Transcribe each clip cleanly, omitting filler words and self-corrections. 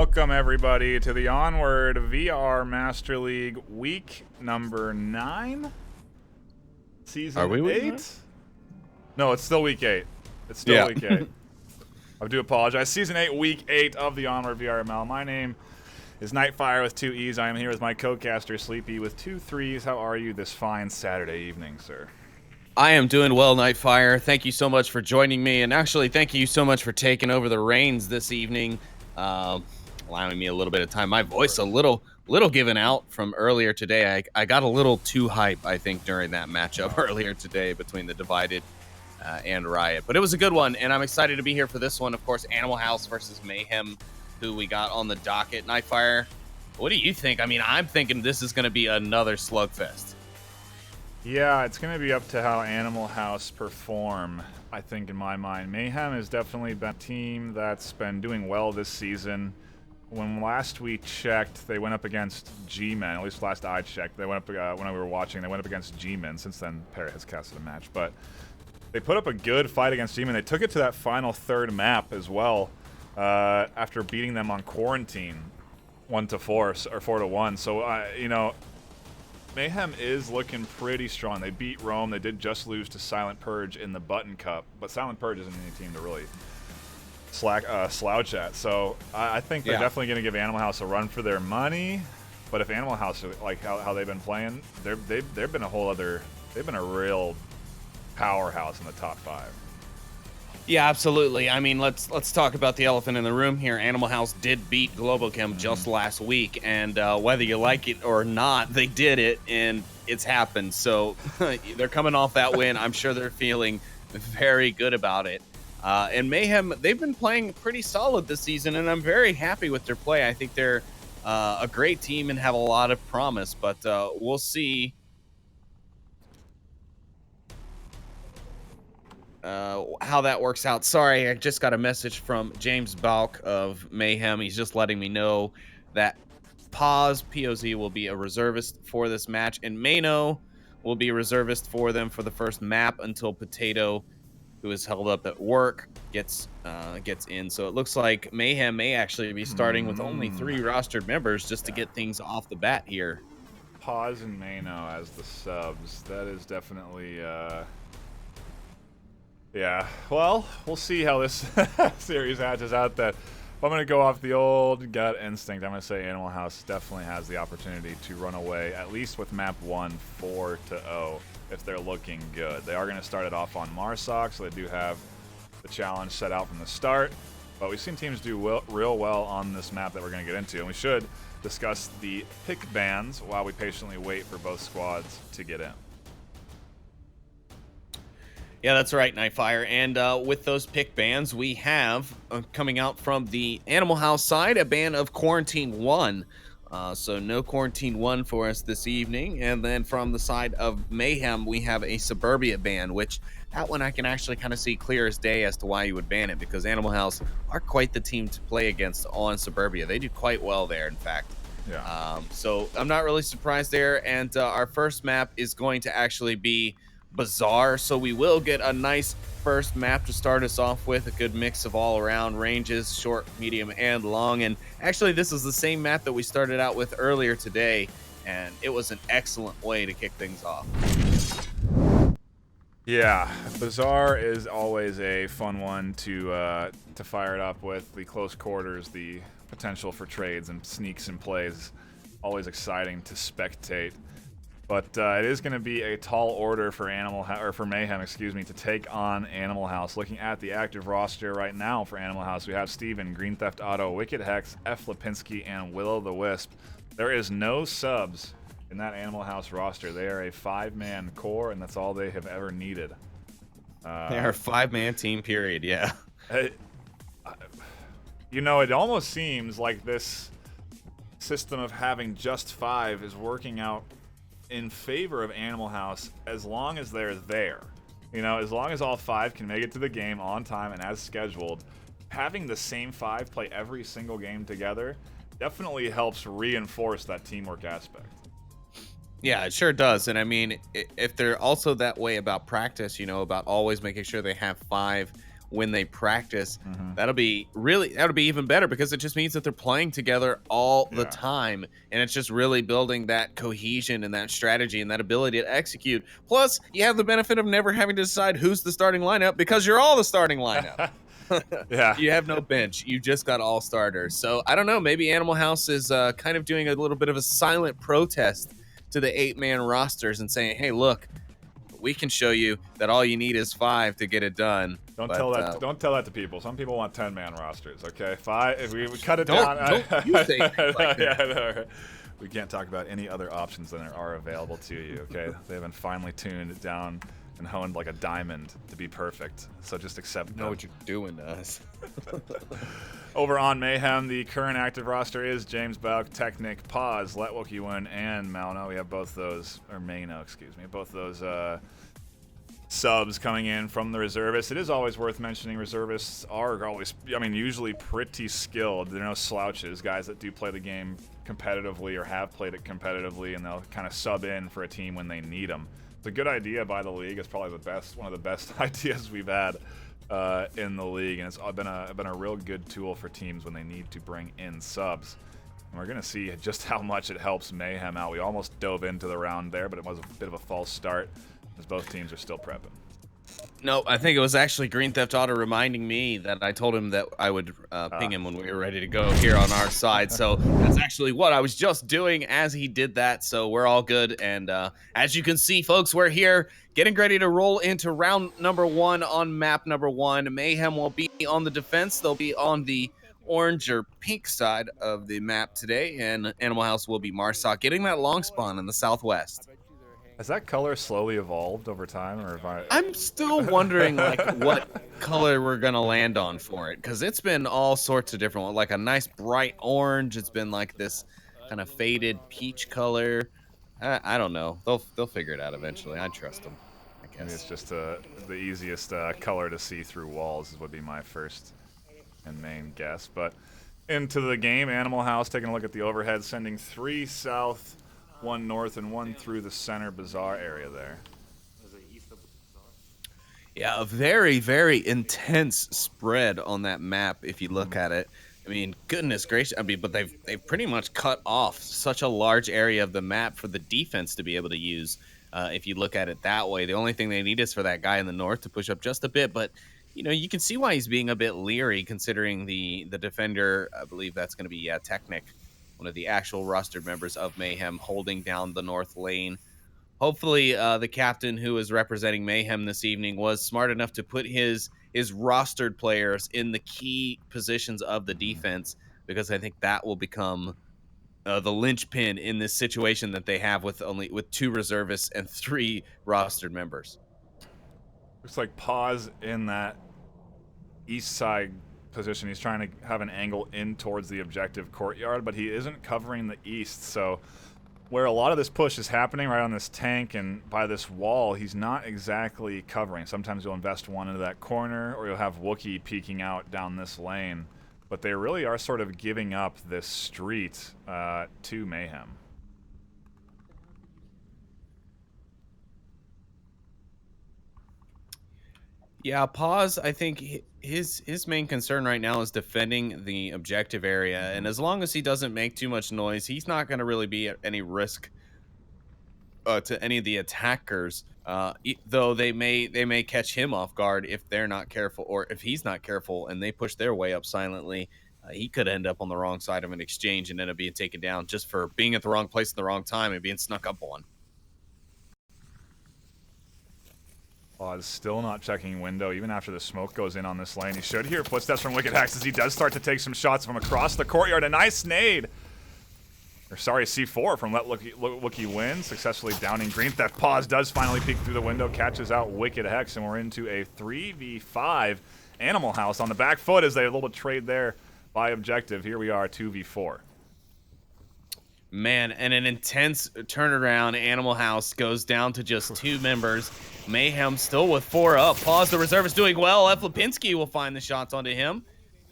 Welcome, everybody, to the Onward VR Master League week number 9? Season Are we 8? week 9? No, it's still week 8. It's still week 8. I do apologize. Season 8, week 8 of the Onward VRML. My name is NightFiree with 2 E's. I am here with my co-caster, Sleepy, with 2 3's. How are you this fine Saturday evening, sir? I am doing well, NightFiree. Thank you so much for joining me, and actually, thank you so much for taking over the reins this evening, allowing me a little bit of time. My voice a little given out from earlier today. I got a little too hype, I think, during that matchup earlier today between the Divided and Riot, but it was a good one, and I'm excited to be here for this one. Of course, Animal House versus Mayhem, who we got on the docket. NightFiree, what do you think? I mean, I'm thinking this is going to be another slugfest. Yeah, it's going to be up to how Animal House perform, I think, in my mind. Mayhem has definitely been a team that's been doing well this season. When last we checked, they went up against G-Men, at least last I checked. They went up, when we were watching, they went up against G-Men. Since then, Parrot has casted a match. But they put up a good fight against G-Men. They took it to that final third map as well, after beating them on Quarantine 1-4 or 4-1. So, you know, Mayhem is looking pretty strong. They beat Rome. They did just lose to Silent Purge in the Button Cup, but Silent Purge isn't any team to really slouch at. So I think they're definitely going to give Animal House a run for their money. But if Animal House, like how they've been playing, they've been a whole other. They've been a real powerhouse in the top 5. Yeah, absolutely. I mean, let's talk about the elephant in the room here. Animal House did beat Globochem just last week, and whether you like it or not, they did it, and it's happened. So they're coming off that win. I'm sure they're feeling very good about it. And Mayhem, they've been playing pretty solid this season, and I'm very happy with their play. I think they're a great team and have a lot of promise, but we'll see how that works out. Sorry, I just got a message from James Balk of Mayhem. He's just letting me know that POZ will be a reservist for this match, and Mano will be a reservist for them for the first map until Potato, who is held up at work, gets in. So it looks like Mayhem may actually be starting with only 3 rostered members just to get things off the bat here. Pause and Mano as the subs. That is definitely, yeah. Well, we'll see how this series hatches out. That if I'm going to go off the old gut instinct, I'm going to say Animal House definitely has the opportunity to run away, at least with map 1, 4-0, if they're looking good. They are going to start it off on Marsoc, so they do have the challenge set out from the start. But we've seen teams do real well on this map that we're going to get into, and we should discuss the pick bans while we patiently wait for both squads to get in. Yeah, that's right, NightFiree. And with those pick bans, we have coming out from the Animal House side a ban of Quarantine 1. So no Quarantine 1 for us this evening. And then from the side of Mayhem, we have a Suburbia ban, which that one I can actually kind of see clear as day as to why you would ban it, because Animal House are quite the team to play against on Suburbia. They do quite well there, in fact. Yeah. So I'm not really surprised there. And our first map is going to actually be Bazaar, so we will get a nice first map to start us off with, a good mix of all around ranges, short, medium, and long. And actually this is the same map that we started out with earlier today, and it was an excellent way to kick things off. Yeah, Bazaar is always a fun one to fire it up with. The close quarters, the potential for trades and sneaks and plays, always exciting to spectate. But it is going to be a tall order for Mayhem, to take on Animal House. Looking at the active roster right now for Animal House, we have Steven, Green Theft Auto, Wicked Hex, F. Lipinski, and Will-O-the-Wisp. There is no subs in that Animal House roster. They are a 5-man core, and that's all they have ever needed. They are a 5-man team, period, yeah. You know, it almost seems like this system of having just 5 is working out in favor of Animal House as long as they're there. You know, as long as all 5 can make it to the game on time and as scheduled, having the same 5 play every single game together definitely helps reinforce that teamwork aspect. Yeah, it sure does. And I mean, if they're also that way about practice, you know, about always making sure they have 5 when they practice, that'll be even better, because it just means that they're playing together all the time, and it's just really building that cohesion and that strategy and that ability to execute. Plus, you have the benefit of never having to decide who's the starting lineup, because you're all the starting lineup. Yeah, you have no bench, you just got all starters. So I don't know, maybe Animal House is kind of doing a little bit of a silent protest to the 8-man rosters and saying, hey, look, we can show you that all you need is 5 to get it done. Don't tell that to people. Some people want 10-man rosters. Okay, 5. If we cut it down. Don't you say like that. Yeah, we can't talk about any other options than are available to you. Okay, they haven't finely tuned it down and honed like a diamond to be perfect. So just accept. Know what you're doing to us. Over on Mayhem, the current active roster is James Bauk, Technic, Paz, Letwokiwin, and Malno. We have both those, or Mano, excuse me, both those subs coming in from the reservists. It is always worth mentioning reservists are always, usually pretty skilled. They're no slouches, guys that do play the game competitively or have played it competitively, and they'll kind of sub in for a team when they need them. It's a good idea by the league. It's probably one of the best ideas we've had in the league, and it's been a real good tool for teams when they need to bring in subs. And we're going to see just how much it helps Mayhem out. We almost dove into the round there, but it was a bit of a false start, as both teams are still prepping. No, I think it was actually Green Theft Auto reminding me that I told him that I would ping him when we were ready to go here on our side. So that's actually what I was just doing as he did that. So we're all good. And as you can see, folks, we're here getting ready to roll into round number 1 on map number 1. Mayhem will be on the defense. They'll be on the orange or pink side of the map today. And Animal House will be Marsoc, getting that long spawn in the southwest. Has that color slowly evolved over time, or I'm still wondering what color we're gonna land on for it, because it's been all sorts of different ones, like a nice bright orange. It's been like this kind of faded peach color. I don't know. They'll figure it out eventually. I trust them, I guess. Maybe it's just the easiest color to see through walls would be my first and main guess. But into the game. Animal House taking a look at the overhead, sending 3 south, 1 north, and 1 through the center bazaar area there. Yeah, a very, very intense spread on that map if you look at it. I mean, goodness gracious. I mean, but they've pretty much cut off such a large area of the map for the defense to be able to use. If you look at it that way, the only thing they need is for that guy in the north to push up just a bit. But you can see why he's being a bit leery, considering the defender. I believe that's going to be Technic, one of the actual rostered members of Mayhem, holding down the north lane. Hopefully, the captain who is representing Mayhem this evening was smart enough to put his rostered players in the key positions of the defense, because I think that will become the linchpin in this situation that they have with 2 reservists and 3 rostered members. Looks like pause in that east side position. He's trying to have an angle in towards the objective courtyard, but he isn't covering the east, so where a lot of this push is happening, right on this tank and by this wall, he's not exactly covering. Sometimes you'll invest one into that corner, or you'll have Wookiee peeking out down this lane. But they really are sort of giving up this street to Mayhem. Yeah, pause. I think his main concern right now is defending the objective area, and as long as he doesn't make too much noise, he's not going to really be at any risk to any of the attackers. Though they may catch him off guard if they're not careful, or if he's not careful and they push their way up silently. He could end up on the wrong side of an exchange and end up being taken down just for being at the wrong place at the wrong time and being snuck up on. Oz still not checking window, even after the smoke goes in on this lane. He should hear footsteps from Wicked Hex as he does start to take some shots from across the courtyard. A nice nade! Or sorry, C4 from Let Wookiee Win, successfully downing Green Theft. Pause does finally peek through the window, catches out Wicked Hex, and we're into a 3v5 Animal House on the back foot as they a little trade there by objective. Here we are, 2v4. Man, and an intense turnaround. Animal House goes down to just 2 members. Mayhem still with 4 up. Pause, the reserve is doing well. F. Lipinski will find the shots onto him.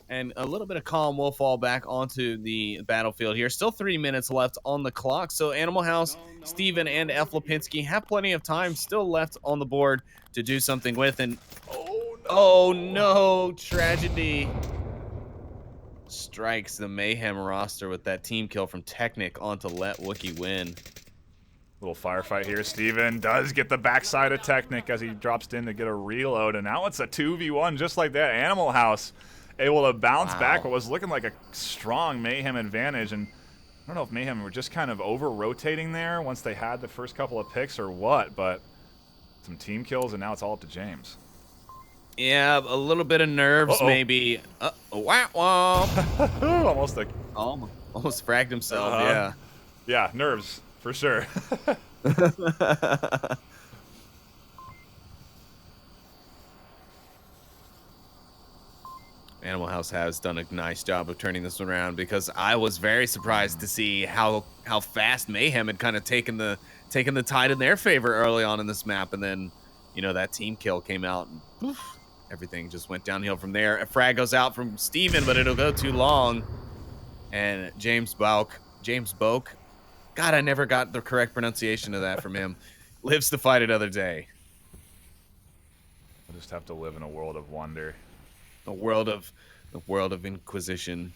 And a little bit of calm will fall back onto the battlefield here. Still 3 minutes left on the clock. So Animal House, Steven, and F. Lipinski have plenty of time still left on the board to do something with. And oh no, tragedy strikes the Mayhem roster with that team kill from Technic onto Let Wookiee Win. Little firefight here. Steven does get the backside of Technic as he drops in to get a reload, and now it's a 2v1 just like that. Animal House able to bounce back what was looking like a strong Mayhem advantage, and I don't know if Mayhem were just kind of over-rotating there once they had the first couple of picks or what, but some team kills, and now it's all up to James. Yeah, a little bit of nerves, maybe. Wah, wah. Almost fragged himself, yeah. Yeah, nerves, for sure. Animal House has done a nice job of turning this around, because I was very surprised to see how fast Mayhem had kind of taken the tide in their favor early on in this map, and then that team kill came out and poof, everything just went downhill from there. A frag goes out from Steven, but it'll go too long. And James Boak, God, I never got the correct pronunciation of that from him, lives to fight another day. We'll just have to live in a world of wonder. The world of Inquisition.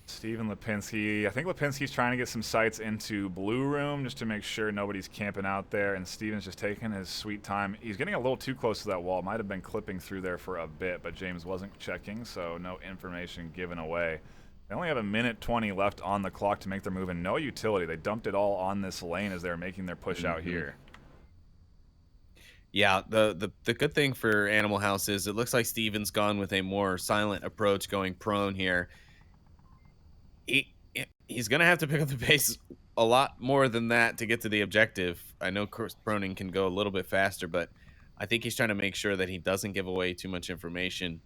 Steven Lipinski. I think Lipinski's trying to get some sights into Blue Room just to make sure nobody's camping out there, and Steven's just taking his sweet time. He's getting a little too close to that wall. Might have been clipping through there for a bit, but James wasn't checking, so no information given away. They only have a minute 20 left on the clock to make their move, and no utility. They dumped it all on this lane as they were making their push out here. Yeah, the good thing for Animal House is it looks like Steven's gone with a more silent approach, going prone here. He's going to have to pick up the pace a lot more than that to get to the objective. I know proning can go a little bit faster, but I think he's trying to make sure that he doesn't give away too much information.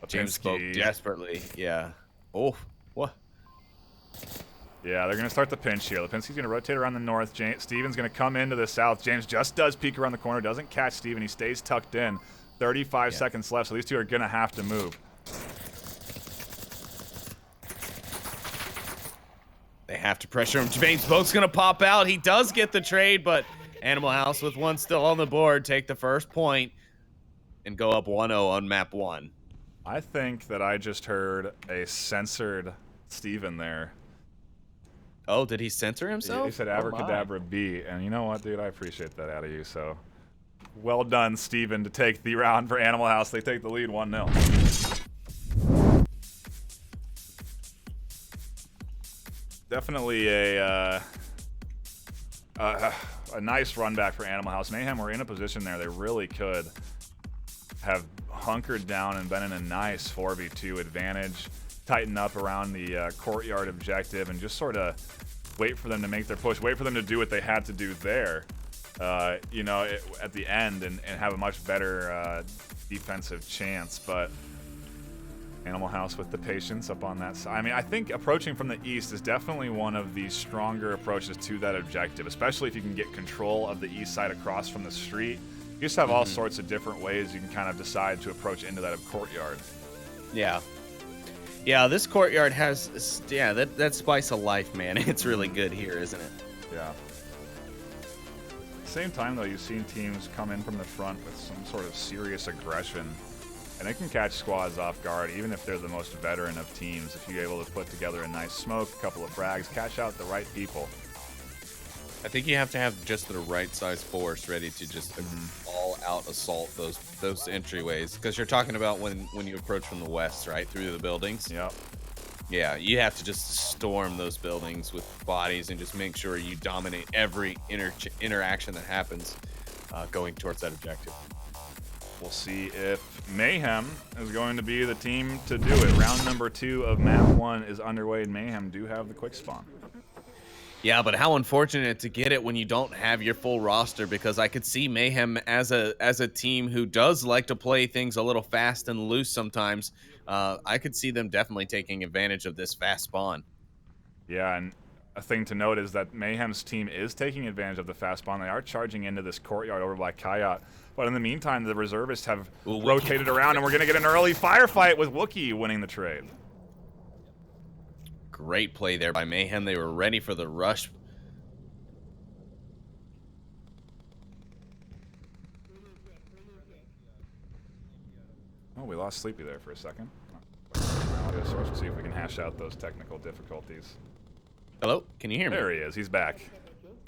James spoke desperately. Yeah. Oh, what? Yeah, they're going to start the pinch here. Lipinski's going to rotate around the north. Steven's going to come into the south. James just does peek around the corner, doesn't catch Steven. He stays tucked in. 35 seconds left, so these two are going to have to move. They have to pressure him. Jermaine's boat's going to pop out. He does get the trade, but Animal House with one still on the board take the first point and go up 1-0 on map 1. I think that I just heard a censored Steven there. Oh, did he censor himself? He said abracadabra B, and you know what, dude? I appreciate that out of you, so well done, Steven, to take the round for Animal House. They take the lead 1-0. Definitely a nice run back for Animal House. Mayhem were in a position there they really could have hunkered down and been in a nice 4v2 advantage, tighten up around the courtyard objective, and just sort of wait for them to make their push, wait for them to do what they had to do there, you know, at the end, and have a much better defensive chance. But Animal House with the patience up on that side. I mean, I think approaching from the east is definitely one of the stronger approaches to that objective, especially if you can get control of the east side across from the street. You just have all sorts of different ways you can kind of decide to approach into that courtyard. Yeah. Yeah, this courtyard has, that spice of life, man. It's really good here, isn't it? Yeah. At the same time, though, you've seen teams come in from the front with some sort of serious aggression. And they can catch squads off guard, even if they're the most veteran of teams. If you're able to put together a nice smoke, a couple of frags, catch out the right people. I think you have to have just the right size force ready to just all-out assault those entryways. Because you're talking about when you approach from the west, right, through the buildings. Yep. Yeah, you have to just storm those buildings with bodies and just make sure you dominate every interaction that happens going towards that objective. We'll see if Mayhem is going to be the team to do it. Round number 2 of map 1 is underway, and Mayhem do have the quick spawn. Yeah, but how unfortunate to get it when you don't have your full roster, because I could see Mayhem as a team who does like to play things a little fast and loose sometimes. I could see them definitely taking advantage of this fast spawn. Yeah, and a thing to note is that Mayhem's team is taking advantage of the fast spawn. They are charging into this courtyard over by Kayat. But in the meantime, the reservists have rotated around, and we're going to get an early firefight with Wookiee winning the trade. Great play there by Mayhem. They were ready for the rush. Oh, we lost Sleepy there for a second. Audio source. We'll see if we can hash out those technical difficulties. Hello? Can you hear me? There he is. He's back.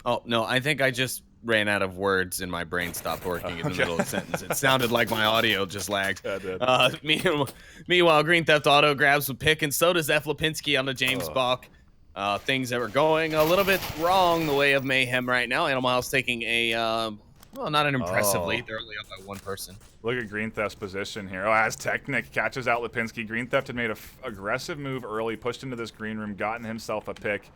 Oh, no, I think I just ran out of words and my brain stopped working in the middle of the sentence. It sounded like my audio just lagged. Yeah, it did. Meanwhile, Green Theft Auto grabs the pick, and so does F. Lipinski on the James Bach. Things that were going a little bit wrong the way of Mayhem right now. Animal House taking a, well, not an impressive lead. They're only up by one person. Look at Green Theft's position here. Oh, as Technic catches out Lipinski. Green Theft had made an aggressive move early, pushed into this green room, gotten himself a pick.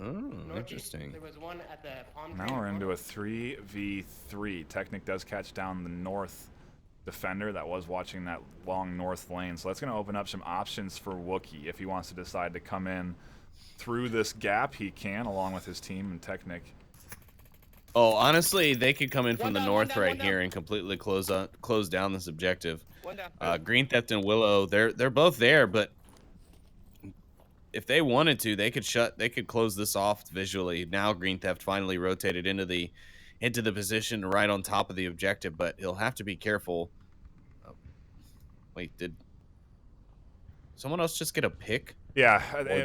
Oh, interesting. There was one at the palm Now we're into a 3v3. Technic does catch down the north defender that was watching that long north lane. So that's going to open up some options for Wookiee. If he wants to decide to come in through this gap, he can, along with his team and Technic. Oh, honestly, they could come in from the north right here and completely close down this objective. Green Theft and Willow, they're both there, but if they wanted to, they could close this off visually. Now Green Theft finally rotated into the position right on top of the objective, but he'll have to be careful. Wait, did someone else just get a pick? Yeah,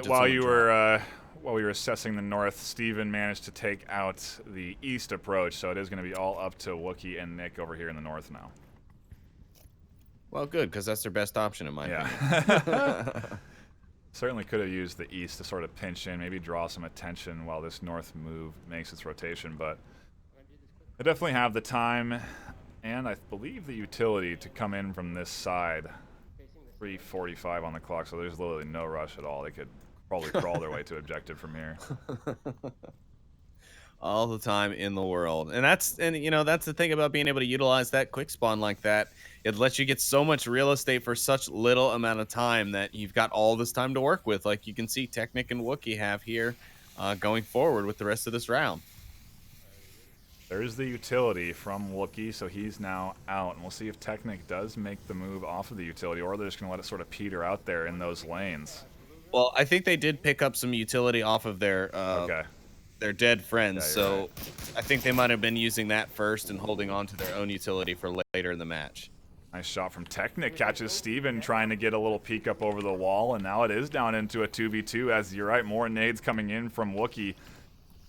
while we were assessing the north, Steven managed to take out the east approach, so it is going to be all up to Wookiee and Nick over here in the north now. Well, good, because that's their best option in my opinion. Certainly could have used the east to sort of pinch in, maybe draw some attention while this north move makes its rotation, but they definitely have the time and I believe the utility to come in from this side. 3:45 on the clock, so there's literally no rush at all. They could probably crawl their way to objective from here. All the time in the world. And that's the thing about being able to utilize that quick spawn like that. It lets you get so much real estate for such little amount of time that you've got all this time to work with, like you can see Technic and Wookiee have here going forward with the rest of this round. There's the utility from Wookiee, so he's now out. And we'll see if Technic does make the move off of the utility, or they're just going to let it sort of peter out there in those lanes. Well, I think they did pick up some utility off of their dead friends, Yeah, so right. I think they might have been using that first and holding on to their own utility for later in the match. Nice shot from Technic, catches Steven trying to get a little peek up over the wall, and now it is down into a 2v2 as you're right, more nades coming in from Wookiee.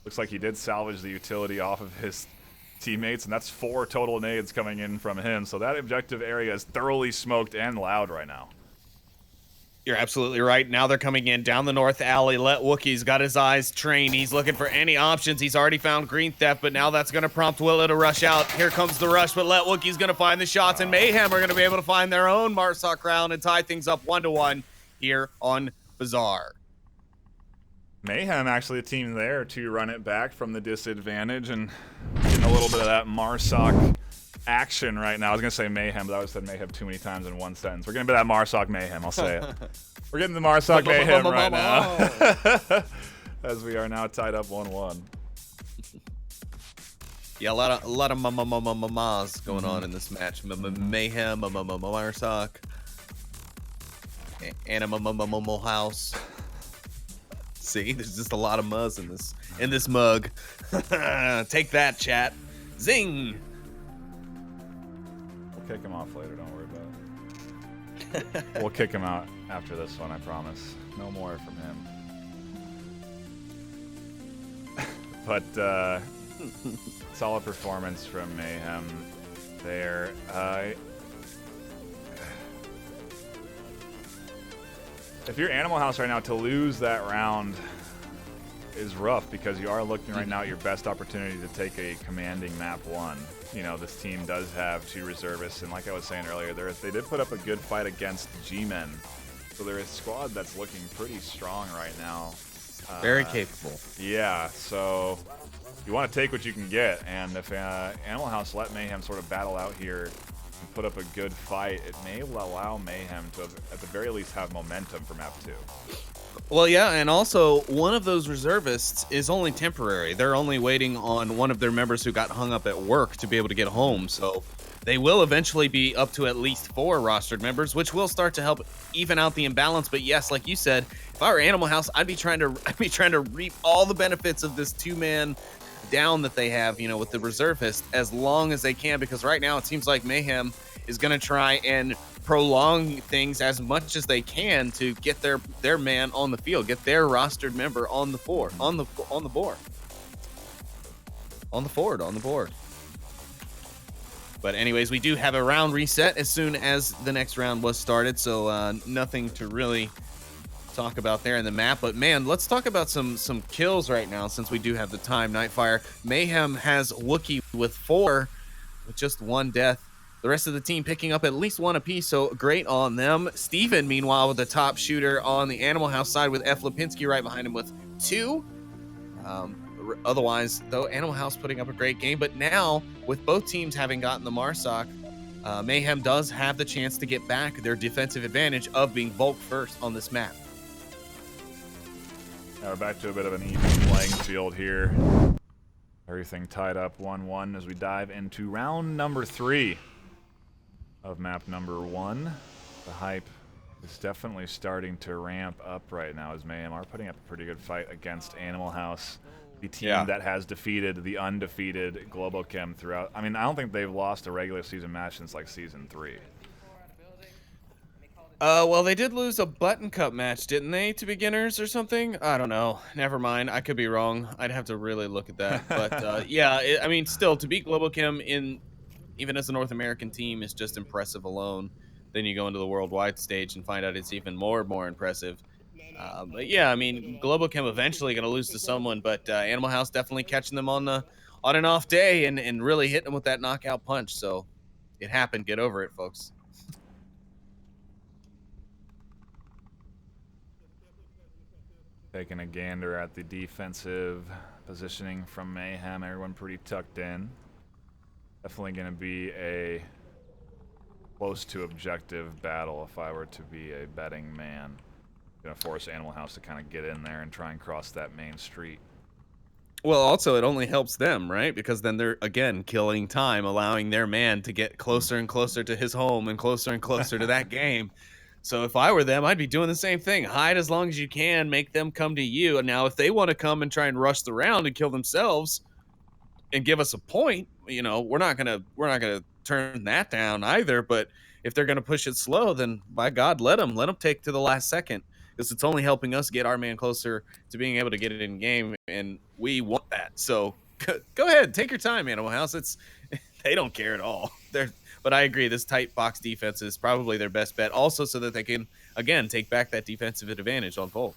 Looks like he did salvage the utility off of his teammates, and that's 4 total nades coming in from him. So that objective area is thoroughly smoked and loud right now. You're absolutely right. Now they're coming in down the north alley. Let Wookiee's got his eyes trained. He's looking for any options. He's already found Green Theft, but now that's going to prompt Willow to rush out. Here comes the rush, but Let Wookiee's going to find the shots, and Mayhem are going to be able to find their own Marsoc round and tie things up 1-1 here on Bazaar. Mayhem actually a team there to run it back from the disadvantage and getting a little bit of that Marsoc action right now. I was going to say Mayhem, but I always said Mayhem too many times in one sentence. We're getting a bit of that Marsoc Mayhem, I'll say it. We're getting the Marsoc Mayhem right now. As we are now tied up 1-1. Yeah, a lot of mamas going on in this match. Mayhem, Marsoc, and a house. See, there's just a lot of muzz in this mug. Take that, chat. Zing. We'll kick him off later, don't worry about it. We'll kick him out after this one, I promise. No more from him. But solid performance from Mayhem there. If you're Animal House right now, to lose that round is rough because you are looking right now at your best opportunity to take a commanding map 1. You know, this team does have 2 reservists, and like I was saying earlier, they did put up a good fight against G-Men. So they're a squad that's looking pretty strong right now. Very capable. Yeah, so you want to take what you can get, and if Animal House let Mayhem sort of battle out here and put up a good fight, it may allow Mayhem to, at the very least, have momentum for map 2. Well, yeah, and also one of those reservists is only temporary. They're only waiting on one of their members who got hung up at work to be able to get home. So they will eventually be up to at least 4 rostered members, which will start to help even out the imbalance. But yes, like you said, if I were Animal House, I'd be trying to reap all the benefits of this 2-man down that they have, you know, with the reservist as long as they can, because right now it seems like Mayhem is going to try and prolong things as much as they can to get their man on the field, get their rostered member on the board. But anyways, we do have a round reset as soon as the next round was started, so nothing to really talk about there in the map. But man, let's talk about some kills right now since we do have the time. NightFiree, Mayhem has Wookiee with 4 with just 1 death. The rest of the team picking up at least 1 apiece, so great on them. Steven, meanwhile, with the top shooter on the Animal House side with F. Lipinski right behind him with 2. Otherwise, though, Animal House putting up a great game. But now, with both teams having gotten the Marsoc, Mayhem does have the chance to get back their defensive advantage of being Volk first on this map. Now we're back to a bit of an even playing field here. Everything tied up 1-1 as we dive into round number 3 of map number 1. The hype is definitely starting to ramp up right now as Mayhem are putting up a pretty good fight against Animal House, the team that has defeated the undefeated Globochem throughout. I mean, I don't think they've lost a regular season match since like season 3. Well, they did lose a Button Cup match, didn't they, to beginners or something? I don't know. Never mind. I could be wrong. I'd have to really look at that. But yeah, I mean, still, to beat Globochem even as a North American team is just impressive alone. Then you go into the worldwide stage and find out it's even more impressive. But yeah, I mean, Globochem eventually going to lose to someone, but Animal House definitely catching them on an off day and really hitting them with that knockout punch. So it happened. Get over it, folks. Taking a gander at the defensive positioning from Mayhem. Everyone pretty tucked in. Definitely going to be a close to objective battle if I were to be a betting man. Going to force Animal House to kind of get in there and try and cross that main street. Well, also it only helps them, right? Because then they're again killing time, allowing their man to get closer and closer to his home and closer to that game. So if I were them, I'd be doing the same thing. Hide as long as you can, make them come to you. And now if they want to come and try and rush the round and kill themselves and give us a point, we're not gonna turn that down either. But if they're gonna push it slow, then by God, let them take to the last second, because it's only helping us get our man closer to being able to get it in game, and we want that. So go ahead, take your time, Animal House. It's they don't care at all. But I agree, this tight box defense is probably their best bet, also so that they can again take back that defensive advantage on Volk.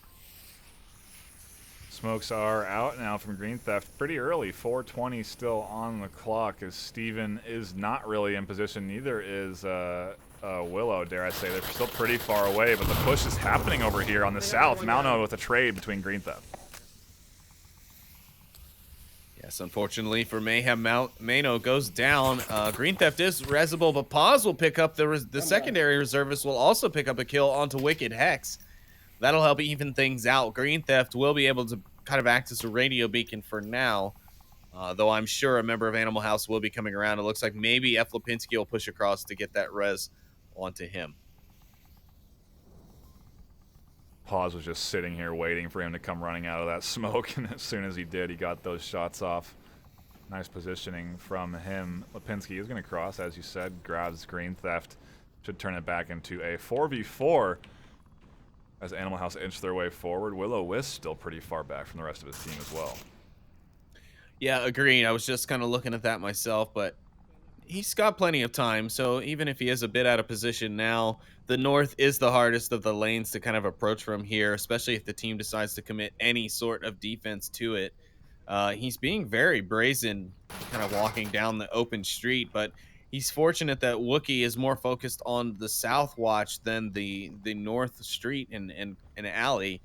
Smokes are out now from Green Theft pretty early. 4:20 still on the clock, as Steven is not really in position. Neither is Willow, dare I say. They're still pretty far away, but the push is happening over here on the south. Mauno with a trade between Green Theft. Yes, unfortunately for Mayhem, Mano goes down. Green Theft is resable, but Paz will pick up the secondary reservist will also pick up a kill onto Wicked Hex. That'll help even things out. Green Theft will be able to kind of act as a radio beacon for now, though I'm sure a member of Animal House will be coming around. It looks like maybe F. Lipinski will push across to get that res onto him. Paz was just sitting here waiting for him to come running out of that smoke, and as soon as he did, he got those shots off. Nice positioning from him. Lipinski is going to cross, as you said, grabs Green Theft, should turn it back into a 4v4 as Animal House inch their way forward. Willow Wisp still pretty far back from the rest of his team as well. Yeah, agreed. I was just kind of looking at that myself, but he's got plenty of time. So even if he is a bit out of position now, the north is the hardest of the lanes to kind of approach from here, especially if the team decides to commit any sort of defense to it. He's being very brazen, kind of walking down the open street, but he's fortunate that Wookiee is more focused on the south watch than the north street and alley.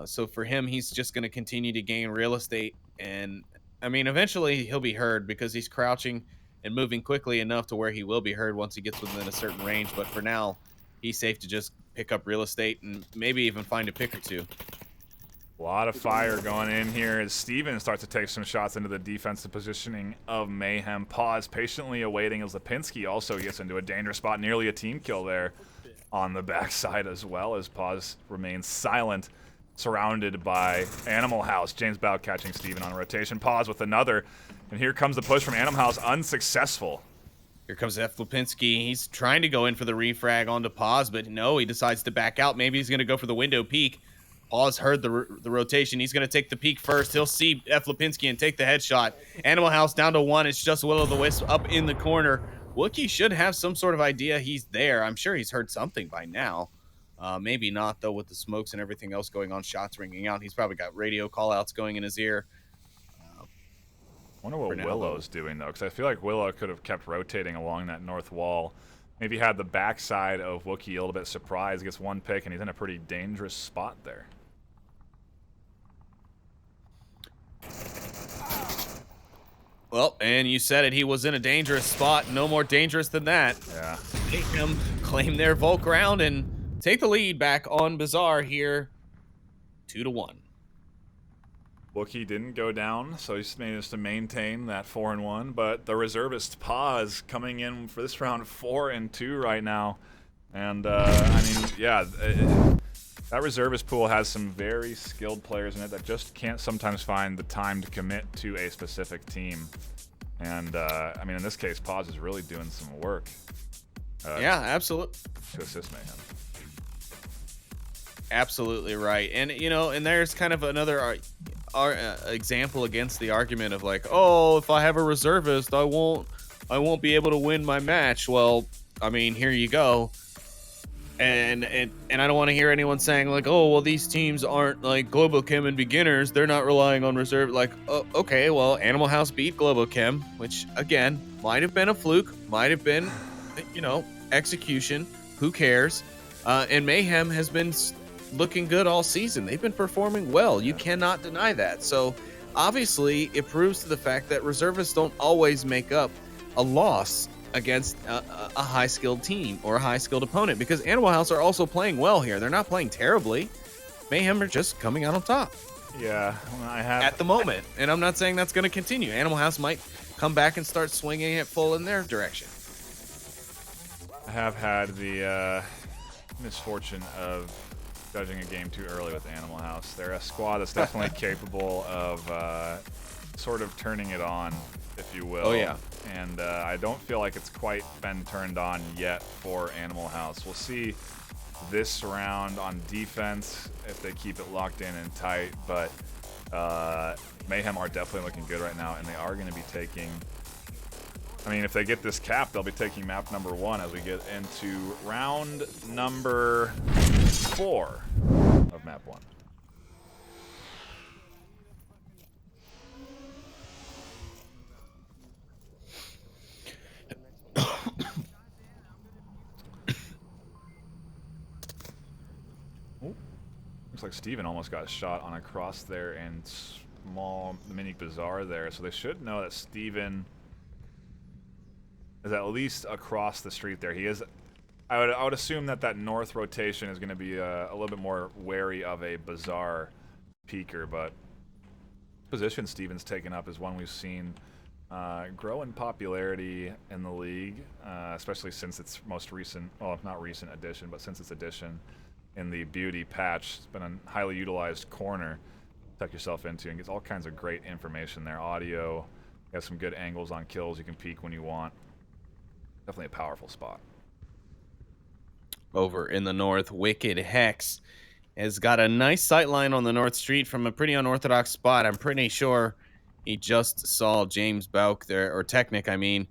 So for him, he's just going to continue to gain real estate. And I mean, eventually he'll be heard because he's crouching and moving quickly enough to where he will be heard once he gets within a certain range. But for now, he's safe to just pick up real estate and maybe even find a pick or two. A lot of fire going in here as Steven starts to take some shots into the defensive positioning of Mayhem. Pause, patiently awaiting as Lipinski also gets into a dangerous spot. Nearly a team kill there on the backside as well, as Pause remains silent, surrounded by Animal House. James Bow catching Steven on rotation. Pause with another, and here comes the push from Animal House, unsuccessful. Here comes F. Lipinski. He's trying to go in for the refrag onto Pause, but no, he decides to back out. Maybe he's going to go for the window peek. Pause heard the rotation. He's going to take the peek first. He'll see F. Lipinski and take the headshot. Animal House down to 1. It's just Will-O-The-Wisp up in the corner. Wookiee should have some sort of idea he's there. I'm sure he's heard something by now. Maybe not, though, with the smokes and everything else going on, shots ringing out. He's probably got radio call-outs going in his ear. I wonder what Willow's doing, though, because I feel like Willow could have kept rotating along that north wall. Maybe had the backside of Wookiee a little bit surprised, gets one pick, and he's in a pretty dangerous spot there. Well, and you said it, he was in a dangerous spot. No more dangerous than that. Yeah. Mayhem claim their Volk round and take the lead back on Bazaar here, 2-1. Wookiee didn't go down, so he's managed to maintain that 4-1. But the reservist Paz coming in for this round 4-2 right now, and I mean, yeah, that reservist pool has some very skilled players in it that just can't sometimes find the time to commit to a specific team. And I mean, in this case, Paz is really doing some work. Yeah, absolutely. To assist Mayhem. Absolutely right. And you know, and there's kind of another example against the argument of like, oh, if I have a reservist, I won't be able to win my match. Well, I mean, here you go. And I don't want to hear anyone saying like, oh, well, these teams aren't like Global Chem and beginners. They're not relying on reserve. Like, oh, okay, well, Animal House beat Global Chem, which again might have been a fluke, might have been, you know, execution. Who cares? And Mayhem has been looking good all season. They've been performing well. You cannot deny that. So obviously, it proves to the fact that reservists don't always make up a loss against a high-skilled team or a high-skilled opponent, because Animal House are also playing well here. They're not playing terribly. Mayhem are just coming out on top. Yeah, I have at the moment, and I'm not saying that's going to continue. Animal House might come back and start swinging it full in their direction. I have had the misfortune of judging a game too early with Animal House. They're a squad that's definitely capable of sort of turning it on, if you will. Oh, yeah. And I don't feel like it's quite been turned on yet for Animal House. We'll see this round on defense if they keep it locked in and tight, but Mayhem are definitely looking good right now, and they are going to be taking, I mean, if they get this cap, they'll be taking map number 1 as we get into round number 4 of map 1. Looks like Steven almost got shot on across there and small mini bazaar there, so they should know that Steven is at least across the street there. He is. I would assume that north rotation is going to be a little bit more wary of a bazaar peeker, but position Steven's taken up is one we've seen grow in popularity in the league, especially since its most recent, well, not recent addition, but since its addition in the beauty patch. It's been a highly utilized corner to tuck yourself into and gets all kinds of great information there. Audio, you have some good angles on kills, you can peek when you want. Definitely a powerful spot. Over in the north, Wicked Hex has got a nice sight line on the north street from a pretty unorthodox spot. I'm pretty sure he just saw James Bauk there, or Technic, I mean.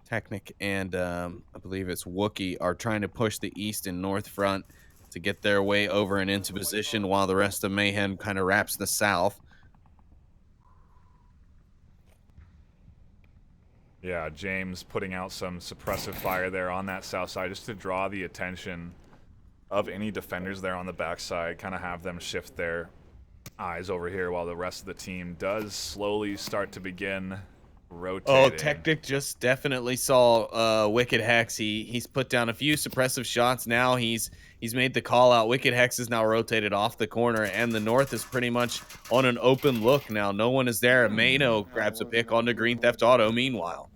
Technic and I believe it's Wookie are trying to push the east and north front to get their way over and into position while the rest of Mayhem kind of wraps the south. Yeah, James putting out some suppressive fire there on that south side just to draw the attention of any defenders there on the backside, kind of have them shift their eyes over here while the rest of the team does slowly start to begin rotating. Oh, Technic just definitely saw Wicked Hex. He's put down a few suppressive shots now. He's made the call out. Wicked Hex is now rotated off the corner, and the north is pretty much on an open look now. No one is there. Mano grabs a pick onto Green Theft Auto meanwhile.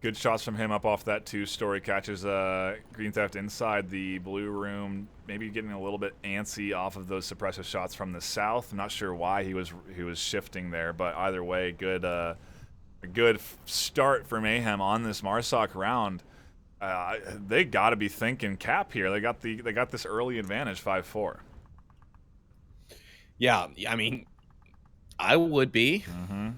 Good shots from him up off that 2-story. Catches Green Theft inside the blue room. Maybe getting a little bit antsy off of those suppressive shots from the south. I'm not sure why he was shifting there, but either way, good a good start for Mayhem on this Marsoc round. They got to be thinking cap here. They got this early advantage, 5-4. Yeah, I mean, I would be. Mm-hmm.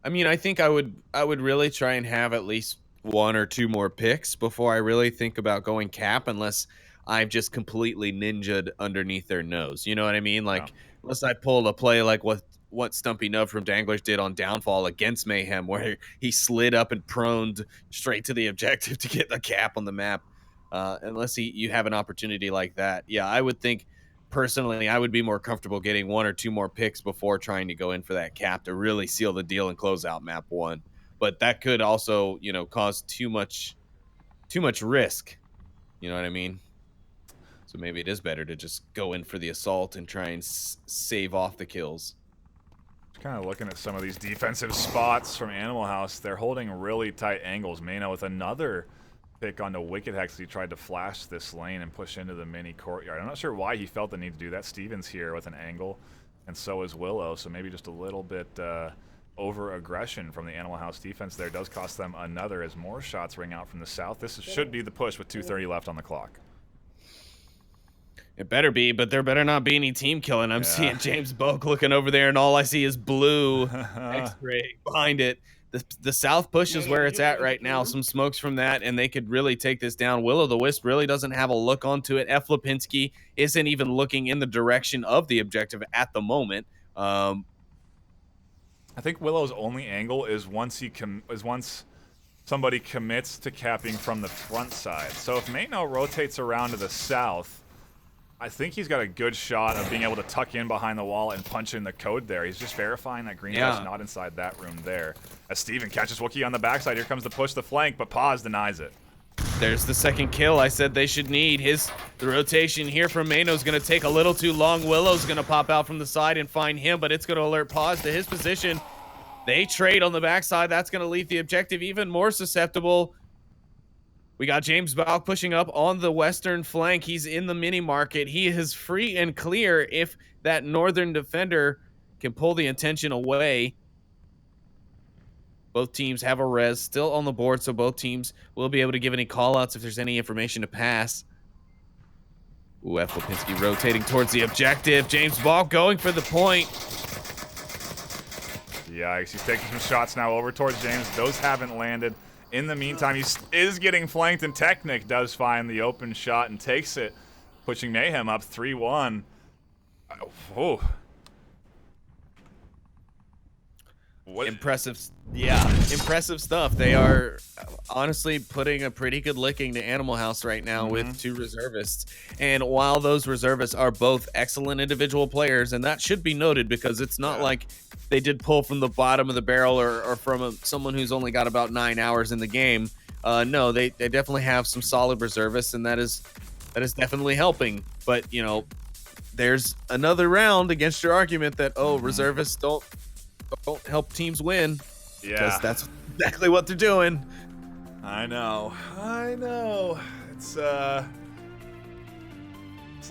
I mean, I think I would really try and have at least 1 or 2 more picks before I really think about going cap, unless I've just completely ninja'd underneath their nose. You know what I mean? Like, yeah. Unless I pulled a play like what Stumpy Nub from Danglers did on Downfall against Mayhem, where he slid up and proned straight to the objective to get the cap on the map. Unless you have an opportunity like that. Yeah, I would think, personally, I would be more comfortable getting 1 or 2 more picks before trying to go in for that cap to really seal the deal and close out map 1. But that could also, cause too much risk. You know what I mean? So maybe it is better to just go in for the assault and try and save off the kills. Kind of looking at some of these defensive spots from Animal House. They're holding really tight angles. Mano with another pick onto Wicked Hex. He tried to flash this lane and push into the mini courtyard. I'm not sure why he felt the need to do that. Steven's here with an angle, and so is Willow. So maybe just a little bit over aggression from the Animal House defense there does cost them another as more shots ring out from the south. This should be the push with 2:30 left on the clock. It better be, but there better not be any team killing. I'm seeing James Boak looking over there, and all I see is blue X-ray behind it. The south push is where it's at right now. Some smokes from that, and they could really take this down. Will-O-the-Wisp really doesn't have a look onto it. F. Lipinski isn't even looking in the direction of the objective at the moment. I think Willow's only angle is once somebody commits to capping from the front side. So if Mano rotates around to the south, I think he's got a good shot of being able to tuck in behind the wall and punch in the code there. He's just verifying that Green Death's not inside that room there. As Steven catches Wookie on the backside, here comes the push, the flank, but Paz denies it. There's the second kill I said they should need. The rotation here from Mayno's going to take a little too long. Willow's going to pop out from the side and find him, but it's going to alert Pause to his position. They trade on the backside. That's going to leave the objective even more susceptible. We got James Balk pushing up on the western flank. He's in the mini market. He is free and clear if that northern defender can pull the attention away. Both teams have a res still on the board, so both teams will be able to give any call-outs if there's any information to pass. Ooh, F. Lipinski rotating towards the objective. James Balk going for the point. Yikes, he's taking some shots now over towards James. Those haven't landed. In the meantime, he is getting flanked, and Technic does find the open shot and takes it, pushing Mayhem up 3-1. Oh. What? Impressive stuff. They are honestly putting a pretty good licking to Animal House right now with 2 reservists. And while those reservists are both excellent individual players, and that should be noted because it's not like they did pull from the bottom of the barrel or from someone who's only got about 9 hours in the game. No, they definitely have some solid reservists, and that is definitely helping. But, you know, there's another round against your argument that, reservists don't help teams win. Yeah, because that's exactly what they're doing. I know. It's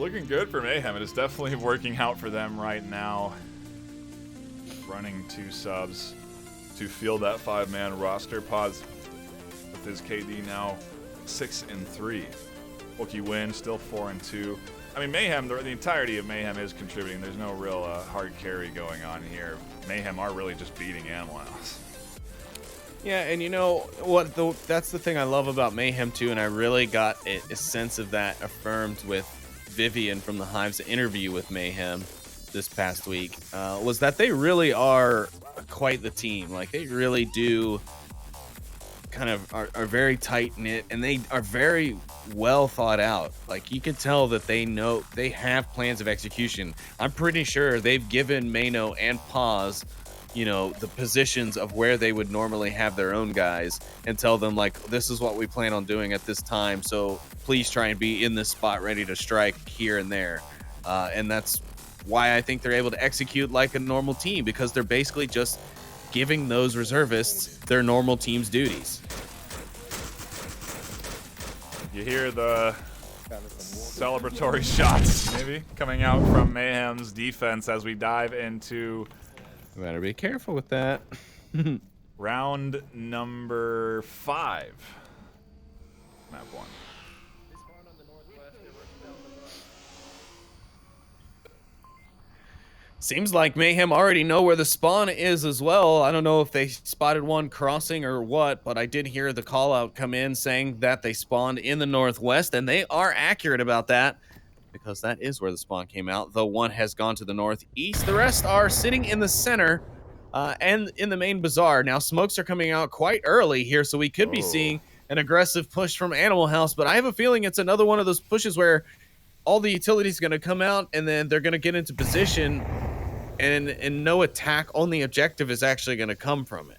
looking good for Mayhem. It is definitely working out for them right now. Running 2 subs to field that 5-man roster. Pause with his KD now 6-3. Wookie win, still 4-2. I mean, Mayhem, the entirety of Mayhem is contributing. There's no real hard carry going on here. Mayhem are really just beating Animal House. Yeah, and you know what? That's the thing I love about Mayhem too, and I really got a sense of that affirmed with Vivian from the Hive's interview with Mayhem this past week, was that they really are quite the team. Like, they really do kind of are very tight-knit, and they are very well thought out. Like, you can tell that they know they have plans of execution. I'm pretty sure they've given Mayno and Paz, you know, the positions of where they would normally have their own guys and tell them, like, this is what we plan on doing at this time, so please try and be in this spot ready to strike here and there. And that's why I think they're able to execute like a normal team, because they're basically just giving those reservists their normal team's duties. You hear the celebratory shots maybe coming out from Mayhem's defense as we dive into... Better be careful with that. round number 5. Map 1. Seems like Mayhem already know where the spawn is as well. I don't know if they spotted one crossing or what, but I did hear the call out come in saying that they spawned in the northwest, and they are accurate about that because that is where the spawn came out, though one has gone to the northeast. The rest are sitting in the center and in the main bazaar. Now, smokes are coming out quite early here, so we could be seeing an aggressive push from Animal House, but I have a feeling it's another one of those pushes where all the utilities are going to come out, and then they're going to get into position, and no attack on the objective is actually going to come from it.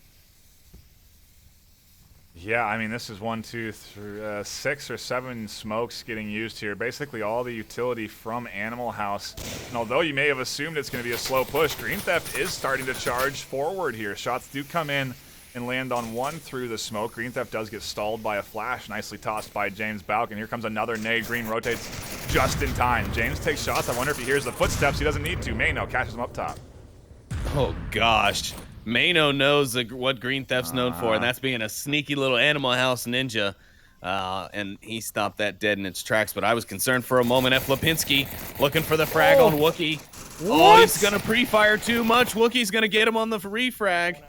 Yeah, I mean, this is 1, 2, 3, 6 or 7 smokes getting used here. Basically all the utility from Animal House. And although you may have assumed it's going to be a slow push, Green Theft is starting to charge forward here. Shots do come in and land on one through the smoke. Green Theft does get stalled by a flash, nicely tossed by James Balk, and here comes another nade. Green rotates just in time. James takes shots. I wonder if he hears the footsteps. He doesn't need to. Mayno catches him up top. Oh gosh, Mayno knows what Green Theft's known for, and that's being a sneaky little Animal House ninja. And he stopped that dead in its tracks, but I was concerned for a moment. F. Lipinski looking for the frag on Wookie. What? Oh, he's gonna pre-fire too much. Wookie's gonna get him on the refrag.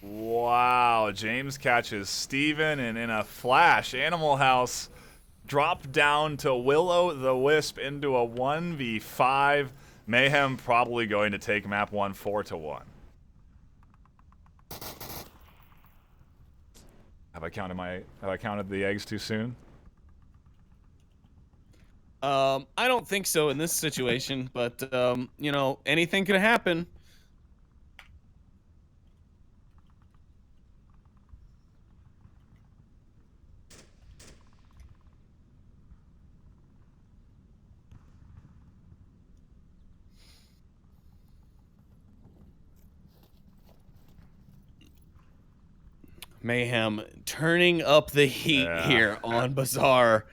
Wow, James catches Steven, and in a flash, Animal House dropped down to Willow the Wisp into a 1v5. Mayhem probably going to take map 1 4-1. Have I counted the eggs too soon? I don't think so in this situation, but you know, anything could happen. Mayhem turning up the heat here on Bazaar.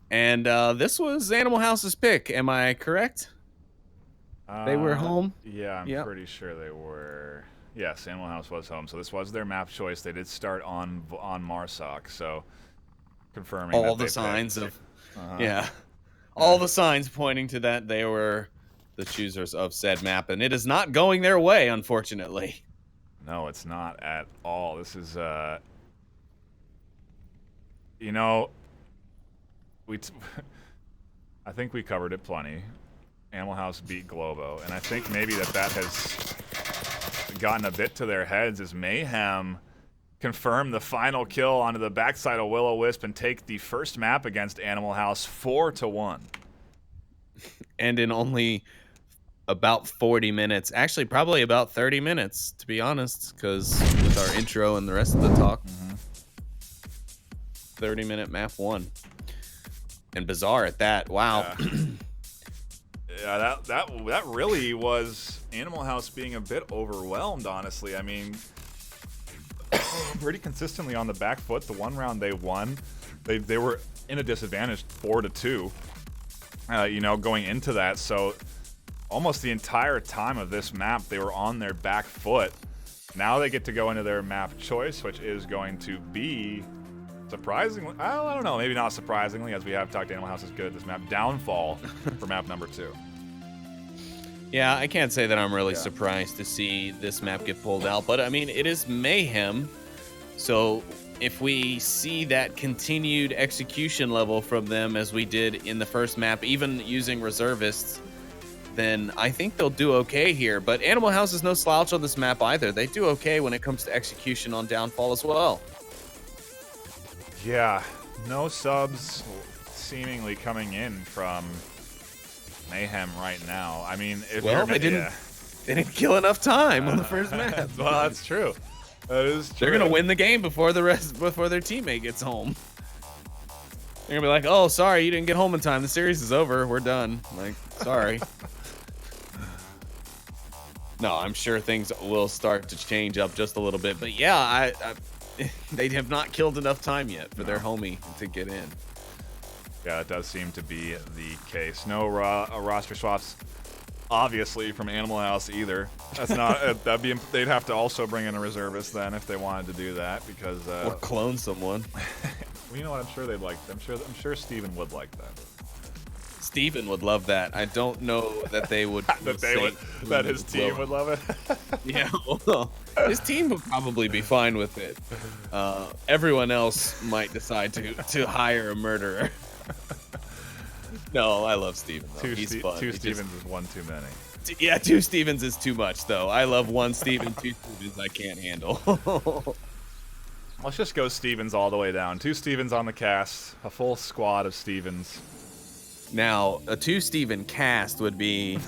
And this was Animal House's pick. Am I correct? They were home? Yeah, I'm pretty sure they were. Yes, Animal House was home. So this was their map choice. They did start on Marsoc, so confirming all that the signs picked. of all the signs pointing to that they were the choosers of said map, and it is not going their way, unfortunately. No, it's not at all. This is you know, I think we covered it plenty. Animal House beat Globo, and I think maybe that has gotten a bit to their heads as Mayhem confirm the final kill onto the backside of Will-O-Wisp and take the first map against Animal House 4-1. And in only about 40 minutes, actually probably about 30 minutes, to be honest, because with our intro and the rest of the talk, 30-minute map 1. And Bazaar at that, wow. Yeah, that really was Animal House being a bit overwhelmed, honestly. I mean, pretty consistently on the back foot. The one round they won, they were in a disadvantage 4-2. You know, going into that, so almost the entire time of this map they were on their back foot. Now they get to go into their map choice, which is going to be surprisingly, I don't know, maybe not surprisingly, as we have talked, Animal House is good at this map, Downfall for map number 2. Yeah, I can't say that I'm really surprised to see this map get pulled out, but I mean, it is Mayhem, so if we see that continued execution level from them as we did in the first map, even using reservists, then I think they'll do okay here. But Animal House is no slouch on this map either. They do okay when it comes to execution on Downfall as well. Yeah, no subs seemingly coming in from Mayhem right now. I mean, if they didn't kill enough time on the first map. Well, that's true. That is true. They're gonna win the game before their teammate gets home. They're gonna be like, "Oh, sorry, you didn't get home in time. The series is over. We're done." Like, sorry. No, I'm sure things will start to change up just a little bit. But yeah, they have not killed enough time yet for their homie to get in. Yeah, it does seem to be the case. No roster swaps, obviously, from Animal House either. That's not. They'd have to also bring in a reservist then if they wanted to do that, because or clone someone. Well, you know what? I'm sure they'd like. I'm sure Steven would like that. Steven would love that. I don't know that they would. that his team would love it. Yeah, well, his team would probably be fine with it. Everyone else might decide to hire a murderer. No, I love Steven, though. He's fun. Two Stevens is one too many. Yeah, 2 Stevens is too much, though. I love 1 Steven, 2 Stevens I can't handle. Let's just go Stevens all the way down. 2 Stevens on the cast, a full squad of Stevens. Now, a 2 Steven cast would be,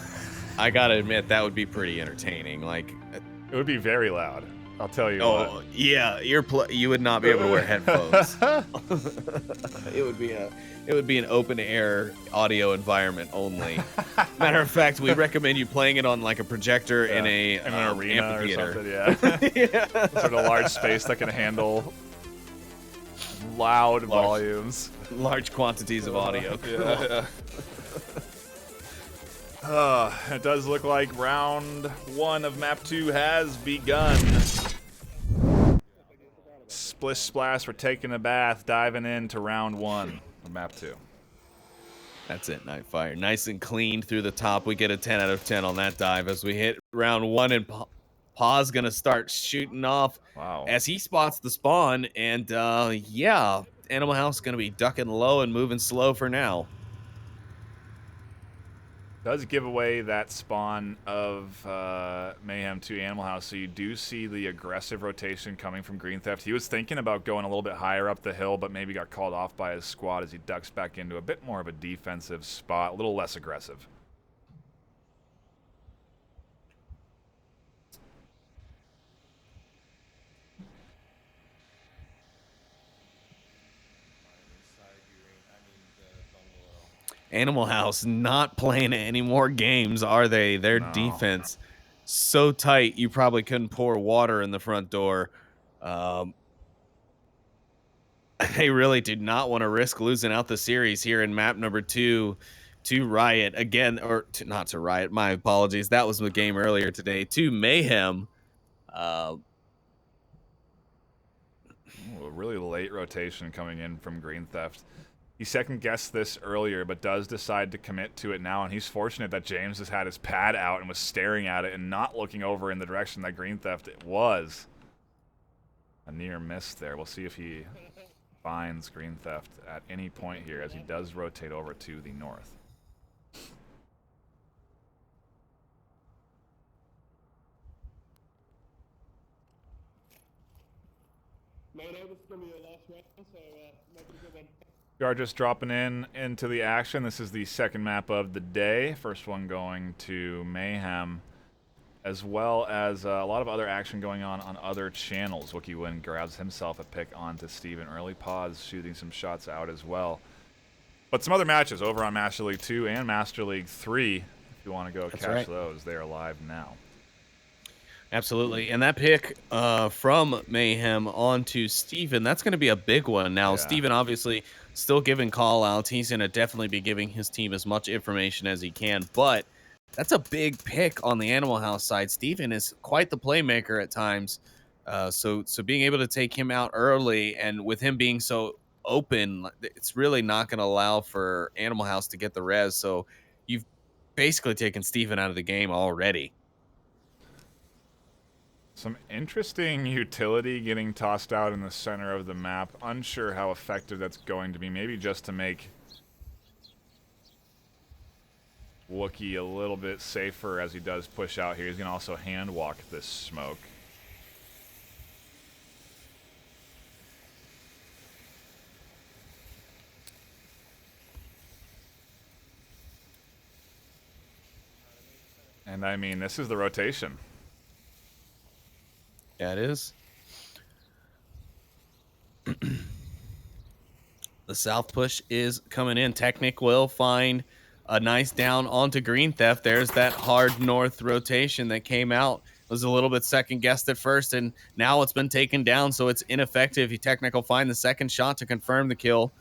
I gotta admit, that would be pretty entertaining. Like, it would be very loud. I'll tell you what. Oh, yeah, you would not be able to wear headphones. It would be an open air audio environment only. Matter of fact, we recommend you playing it on like a projector in an arena amphitheater. or something. Yeah. Sort of large space that can handle loud volumes, large quantities of audio. It does look like round 1 of map 2 has begun. Splish splash, we're taking a bath, diving into round 1 of map 2. That's it, NightFiree. Nice and clean through the top. We get a 10 out of 10 on that dive as we hit round 1, and Paw's gonna start shooting off as he spots the spawn. And yeah, Animal House gonna be ducking low and moving slow for now. Does give away that spawn of Mayhem to Animal House, so you do see the aggressive rotation coming from Green Theft. He was thinking about going a little bit higher up the hill, but maybe got called off by his squad as he ducks back into a bit more of a defensive spot, a little less aggressive. Animal House not playing any more games, are they? Their defense so tight you probably couldn't pour water in the front door. They really did not want to risk losing out the series here in map number 2 to Riot again, or not to Riot. My apologies. That was the game earlier today to Mayhem. Ooh, a really late rotation coming in from Green Theft. He second-guessed this earlier, but does decide to commit to it now, and he's fortunate that James has had his pad out and was staring at it and not looking over in the direction that Green Theft was. A near miss there. We'll see if he finds Green Theft at any point here as he does rotate over to the north. We are just dropping into the action. This is the second map of the day. First one going to Mayhem, as well as a lot of other action going on other channels. WookieWin grabs himself a pick onto Steven early. Pause shooting some shots out as well. But some other matches over on Master League 2 and Master League 3. If you want to go catch those, they are live now. Absolutely. And that pick from Mayhem onto Steven, that's going to be a big one. Now, Steven obviously still giving call-outs. He's going to definitely be giving his team as much information as he can. But that's a big pick on the Animal House side. Steven is quite the playmaker at times. So being able to take him out early, and with him being so open, it's really not going to allow for Animal House to get the res. So you've basically taken Steven out of the game already. Some interesting utility getting tossed out in the center of the map. Unsure how effective that's going to be. Maybe just to make Wookie a little bit safer as he does push out here. He's going to also hand walk this smoke. And I mean, this is the rotation. Yeah, it is. The south push is coming in. Technic will find a nice down onto Green Theft. There's that hard north rotation that came out. It was a little bit second guessed at first, and now it's been taken down, so it's ineffective. Technic will find the second shot to confirm the kill.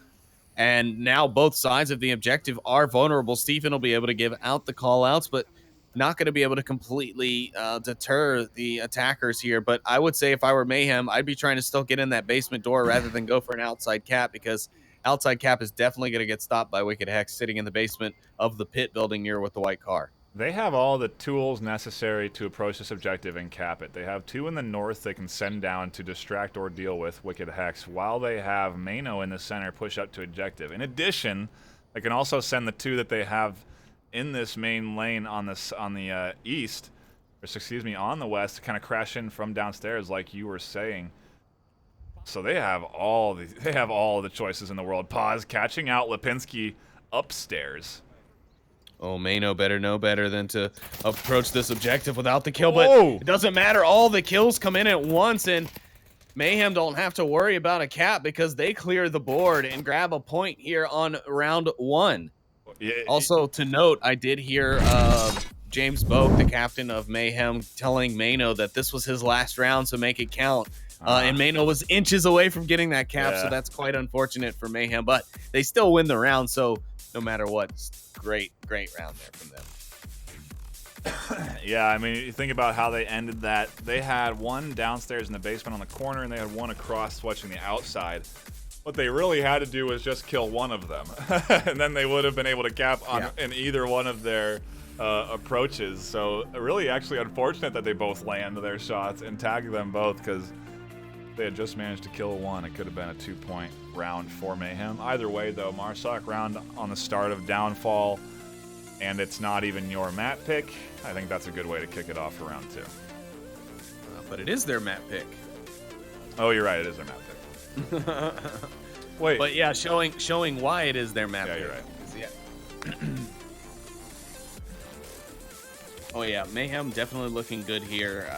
And now both sides of the objective are vulnerable. Steven will be able to give out the call-outs, but not going to be able to completely deter the attackers here. But I would say if I were Mayhem, I'd be trying to still get in that basement door rather than go for an outside cap, because outside cap is definitely going to get stopped by Wicked Hex sitting in the basement of the pit building near with the white car. They have all the tools necessary to approach this objective and cap it. They have two in the north they can send down to distract or deal with Wicked Hex, while they have Mano in the center push up to objective. In addition, they can also send the two that they have in this main lane on the east, or excuse me, on the west, to kind of crash in from downstairs, like you were saying. So they have all the choices in the world. Pause, catching out Lipinski upstairs. Oh, Mano better know better than to approach this objective without the kill, but Whoa. It doesn't matter. All the kills come in at once, and Mayhem don't have to worry about a cap because they clear the board and grab a point here on round 1. Yeah. Also, to note, I did hear James Boak, the captain of Mayhem, telling Mano that this was his last round, so make it count. And Mano was inches away from getting that cap, so that's quite unfortunate for Mayhem. But they still win the round, so no matter what, great round there from them. Yeah, I mean, you think about how they ended that. They had one downstairs in the basement on the corner, and they had one across switching the outside. What they really had to do was just kill one of them, and then they would have been able to cap on in either one of their approaches. So really actually unfortunate that they both land their shots and tag them both, because they had just managed to kill one. It could have been a 2-point round for Mayhem. Either way, though, Marsoc round on the start of Downfall, and it's not even your map pick. I think that's a good way to kick it off for round 2. But it is their map pick. Oh, you're right. It is their map pick. Wait. But yeah, showing why it is their map pick. Yeah, you're right. Yeah. Oh yeah, Mayhem definitely looking good here.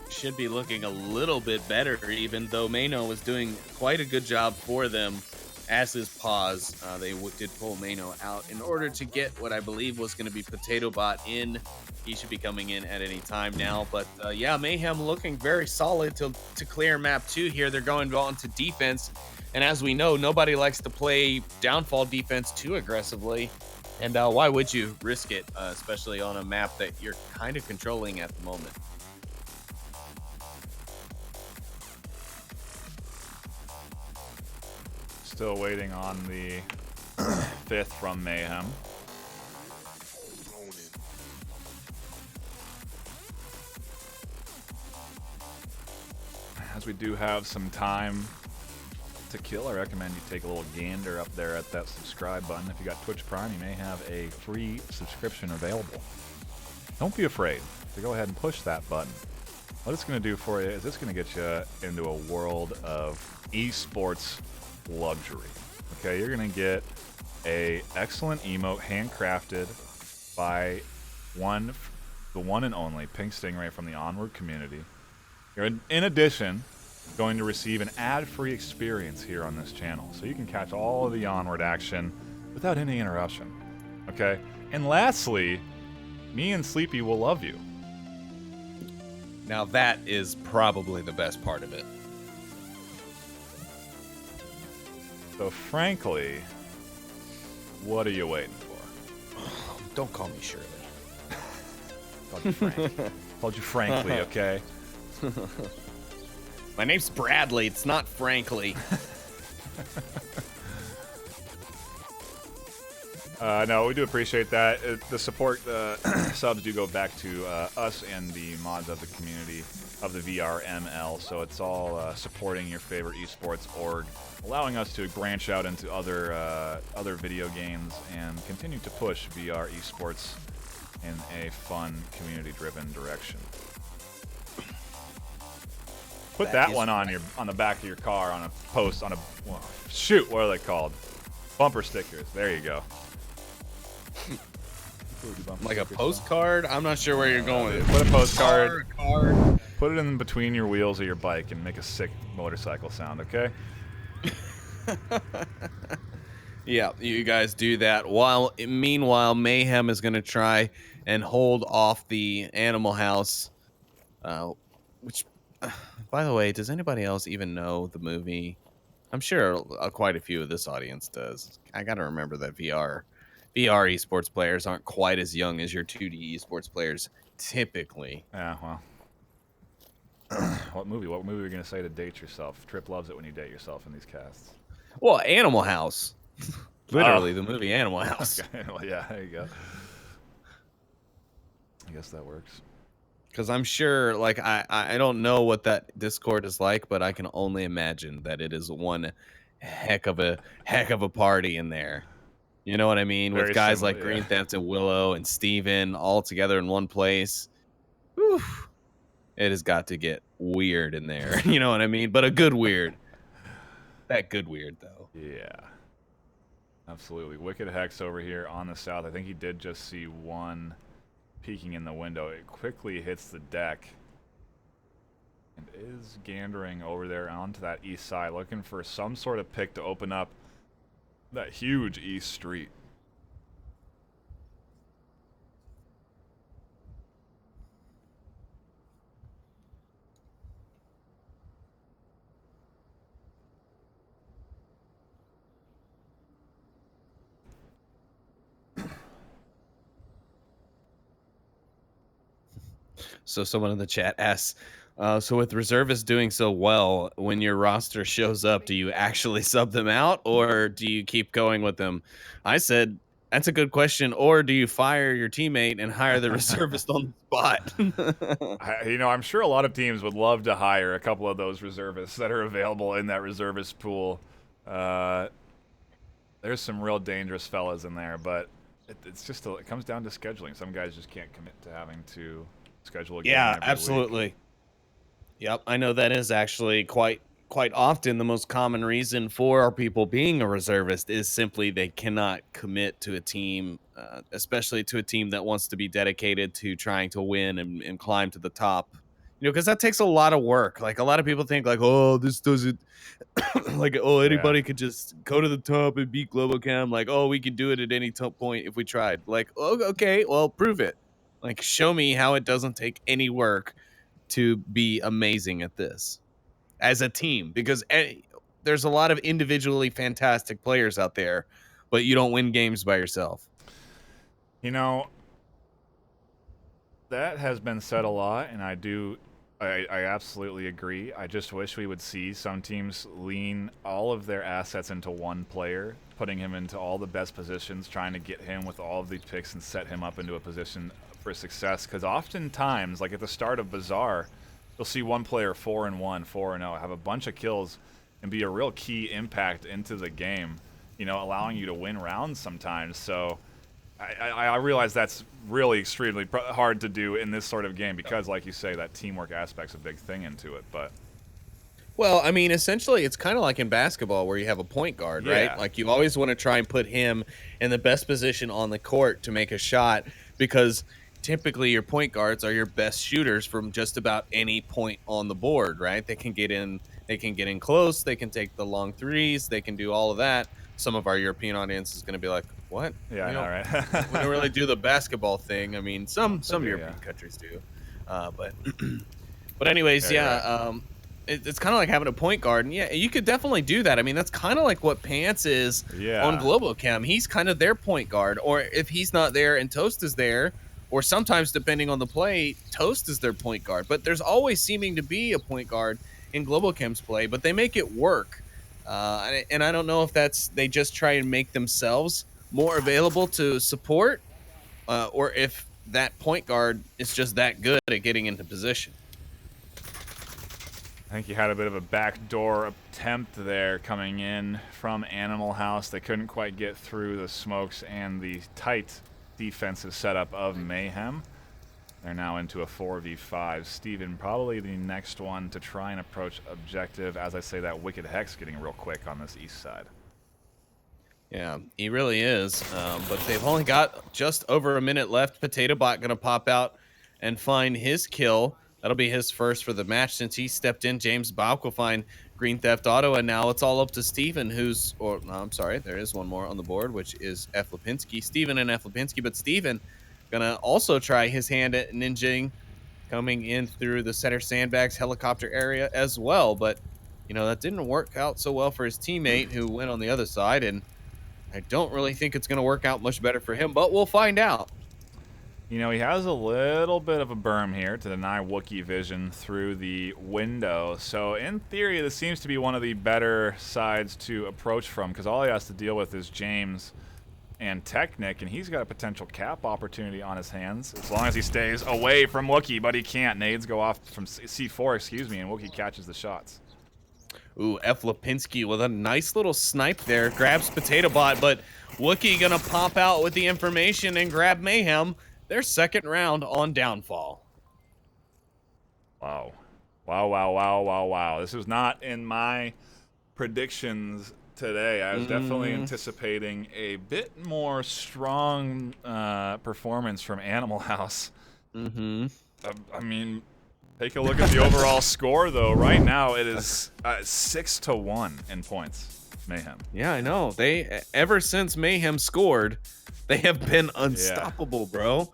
Should be looking a little bit better, even though Mano was doing quite a good job for them as his pause, they did pull Mano out in order to get what I believe was going to be Potato Bot in. He should be coming in at any time now. But yeah, Mayhem looking very solid to clear map 2 here. They're going on to defense. And as we know, nobody likes to play downfall defense too aggressively. And why would you risk it, especially on a map that you're kind of controlling at the moment? Still waiting on the 5th from Mayhem. As we do have some time to kill, I recommend you take a little gander up there at that subscribe button. If you got Twitch Prime, you may have a free subscription available. Don't be afraid to go ahead and push that button. What it's going to do for you is it's going to get you into a world of esports luxury. Okay, you're going to get a excellent emote handcrafted by the one and only Pink Stingray from the Onward community. You're in addition going to receive an ad-free experience here on this channel, so you can catch all of the Onward action without any interruption. Okay, and lastly, me and Sleepy will love you. Now that is probably the best part of it. So frankly, what are you waiting for? Don't call me Shirley. Called you Frank. Called you frankly, okay? My name's Bradley. It's not Frankly. No, we do appreciate that. The support subs do go back to us and the mods of the community of the VRML, so it's all supporting your favorite esports org, allowing us to branch out into other video games and continue to push VR esports in a fun, community-driven direction. Put that one on the back of your car on a post on a shoot. What are they called? Bumper stickers. There you go. Like a postcard? I'm not sure where you're going with it. Put a postcard. Card. Put it in between your wheels of your bike and make a sick motorcycle sound. Okay. Yeah, you guys do that. Meanwhile, Mayhem is going to try and hold off the Animal House, which, by the way, does anybody else even know the movie? I'm sure quite a few of this audience does. I got to remember that VR esports players aren't quite as young as your 2D esports players typically. Yeah, well. What movie are you going to say to date yourself? Trip loves it when you date yourself in these casts. Well, Animal House. Literally, the movie Animal House. Okay. Well, yeah, there you go. I guess that works. Because I'm sure, like, I don't know what that Discord is like, but I can only imagine that it is one heck of a party in there. You know what I mean? Very with guys similar, like Green Theft and Willow and Steven all together in one place. Whew. It has got to get weird in there. You know what I mean? But a good weird. That good weird, though. Yeah. Absolutely. Wicked Hex over here on the south. I think he did just see one peeking in the window. It quickly hits the deck and is gandering over there onto that east side, looking for some sort of pick to open up that huge east street. So someone in the chat asks, so with reservists doing so well, when your roster shows up, do you actually sub them out or do you keep going with them? I said, that's a good question. Or do you fire your teammate and hire the reservist on the spot? I'm sure a lot of teams would love to hire a couple of those reservists that are available in that reservist pool. There's some real dangerous fellas in there, but it's just it comes down to scheduling. Some guys just can't commit to having to schedule a game every absolutely. week. Yep, I know that is actually quite often the most common reason for our people being a reservist is simply they cannot commit to a team, especially to a team that wants to be dedicated to trying to win and climb to the top because that takes a lot of work. Like a lot of people think like, oh, this doesn't like, oh, anybody could just go to the top and beat GloboCam. Like, oh, we could do it at any point if we tried. Like, oh, okay, well, prove it. Like, show me how it doesn't take any work to be amazing at this as a team, because there's a lot of individually fantastic players out there, but you don't win games by yourself. You know, that has been said a lot, and I absolutely agree. I just wish we would see some teams lean all of their assets into one player, putting him into all the best positions, trying to get him with all of these picks and set him up into a position for success. Because oftentimes, like at the start of Bazaar, you'll see one player 4-1, 4-0, have a bunch of kills, and be a real key impact into the game, allowing you to win rounds sometimes. So I realize that's really extremely hard to do in this sort of game because, like you say, that teamwork aspect's a big thing into it. But well, I mean, essentially, it's kind of like in basketball where you have a point guard, right? Like you always want to try and put him in the best position on the court to make a shot, because typically your point guards are your best shooters from just about any point on the board, right? They can get in close, they can take the long threes, they can do all of that. Some of our European audience is going to be like, what? Yeah, I know, right? We don't really do the basketball thing. I mean, some European countries do. But anyways, it's kind of like having a point guard. And yeah, you could definitely do that. I mean, that's kind of like what Pants is on GloboCam. He's kind of their point guard. Or if he's not there and Toast is there, or sometimes, depending on the play, Toast is their point guard. But there's always seeming to be a point guard in GloboCam's play, but they make it work. And I don't know if they just try and make themselves more available to support, or if that point guard is just that good at getting into position. I think you had a bit of a backdoor attempt there coming in from Animal House. They couldn't quite get through the smokes and the tight defensive setup of Mayhem. They're now into a 4v5. Steven, probably the next one to try and approach objective. As I say, that Wicked Hex getting real quick on this east side. Yeah, he really is. But they've only got just over a minute left. Potato Bot going to pop out and find his kill. That'll be his first for the match since he stepped in. James Bauk will find Green Theft Auto, and now it's all up to Steven, there is one more on the board, which is F. Lipinski. Steven and F. Lipinski, but Steven gonna also try his hand at ninjing, coming in through the center sandbags helicopter area as well. But, that didn't work out so well for his teammate who went on the other side, and I don't really think it's going to work out much better for him, but we'll find out. He has a little bit of a berm here to deny Wookiee vision through the window. So in theory, this seems to be one of the better sides to approach from, because all he has to deal with is James and Technic, and he's got a potential cap opportunity on his hands as long as he stays away from Wookiee, but he can't. Nades go off from C4, and Wookiee catches the shots. Ooh, F. Lipinski with a nice little snipe there. Grabs Potato Bot, but Wookiee gonna pop out with the information and grab Mayhem. Their second round on Downfall. Wow. Wow. This was not in my predictions today. I was definitely anticipating a bit more strong performance from Animal House. I mean, take a look at the overall score, though. Right now, it is 6-1 in points. Mayhem. Yeah, I know. Ever since Mayhem scored, they have been unstoppable, bro.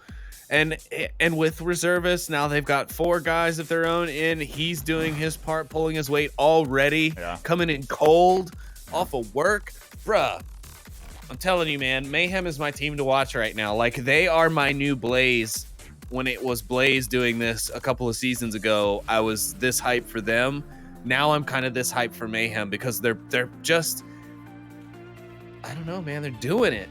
And with reservists, now they've got 4 guys of their own in. He's doing his part, pulling his weight already, coming in cold, off of work. Bruh, I'm telling you, man, Mayhem is my team to watch right now. Like, they are my new Blaze. When it was Blaze doing this a couple of seasons ago, I was this hyped for them. Now I'm kind of this hyped for Mayhem because they're just, I don't know, man, they're doing it.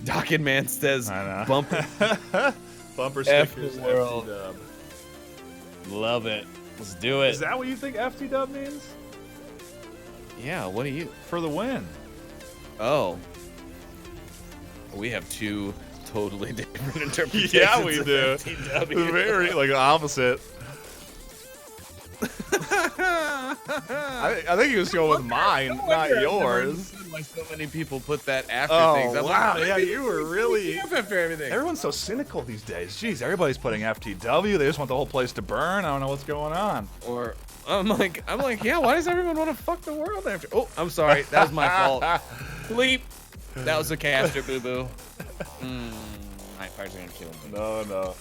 Docket Man says, bumper stickers, world. FT-dub. Love it. Let's do it. Is that what you think FT-dub means? Yeah, what do you? For the win. Oh. We have 2 totally different interpretations. Yeah, we do. Very, like, opposite. I think he was going with mine, not yours. why so many people put that after Oh, things. I'm wow. like, Yeah, you were really... after everything. Everyone's so cynical these days. Jeez, everybody's putting FTW. They just want the whole place to burn. I don't know what's going on. Or I'm like, yeah. Why does everyone want to fuck the world after? Oh, I'm sorry. That was my fault. Bleep. That was a caster, boo boo. NightFire's gonna kill me. No.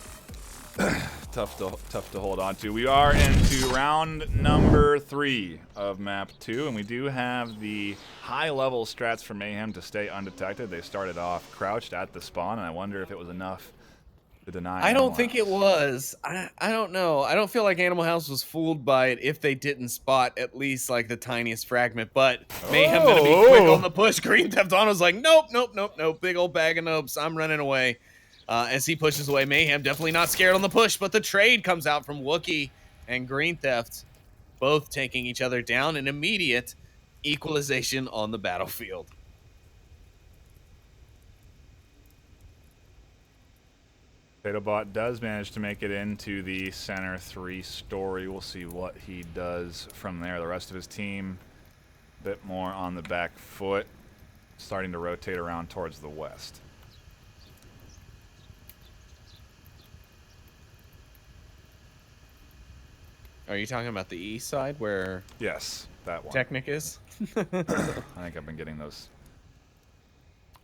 tough to hold on to. We are into round number 3 of map 2, and we do have the high-level strats for Mayhem to stay undetected. They started off crouched at the spawn, and I wonder if it was enough to deny. I don't think it was. I don't know. I don't feel like Animal House was fooled by it if they didn't spot at least like the tiniest fragment. But Mayhem gonna be quick on the push. Green Theft Auto's like, nope. Big old bag of nopes. I'm running away. As he pushes away, Mayhem definitely not scared on the push, but the trade comes out from Wookie and Green Theft, both taking each other down. An immediate equalization on the battlefield. PotatoBot does manage to make it into the center 3 story. We'll see what he does from there. The rest of his team, a bit more on the back foot, starting to rotate around towards the west. Are you talking about the east side where Yes, that one. Technic is? I think I've been getting those.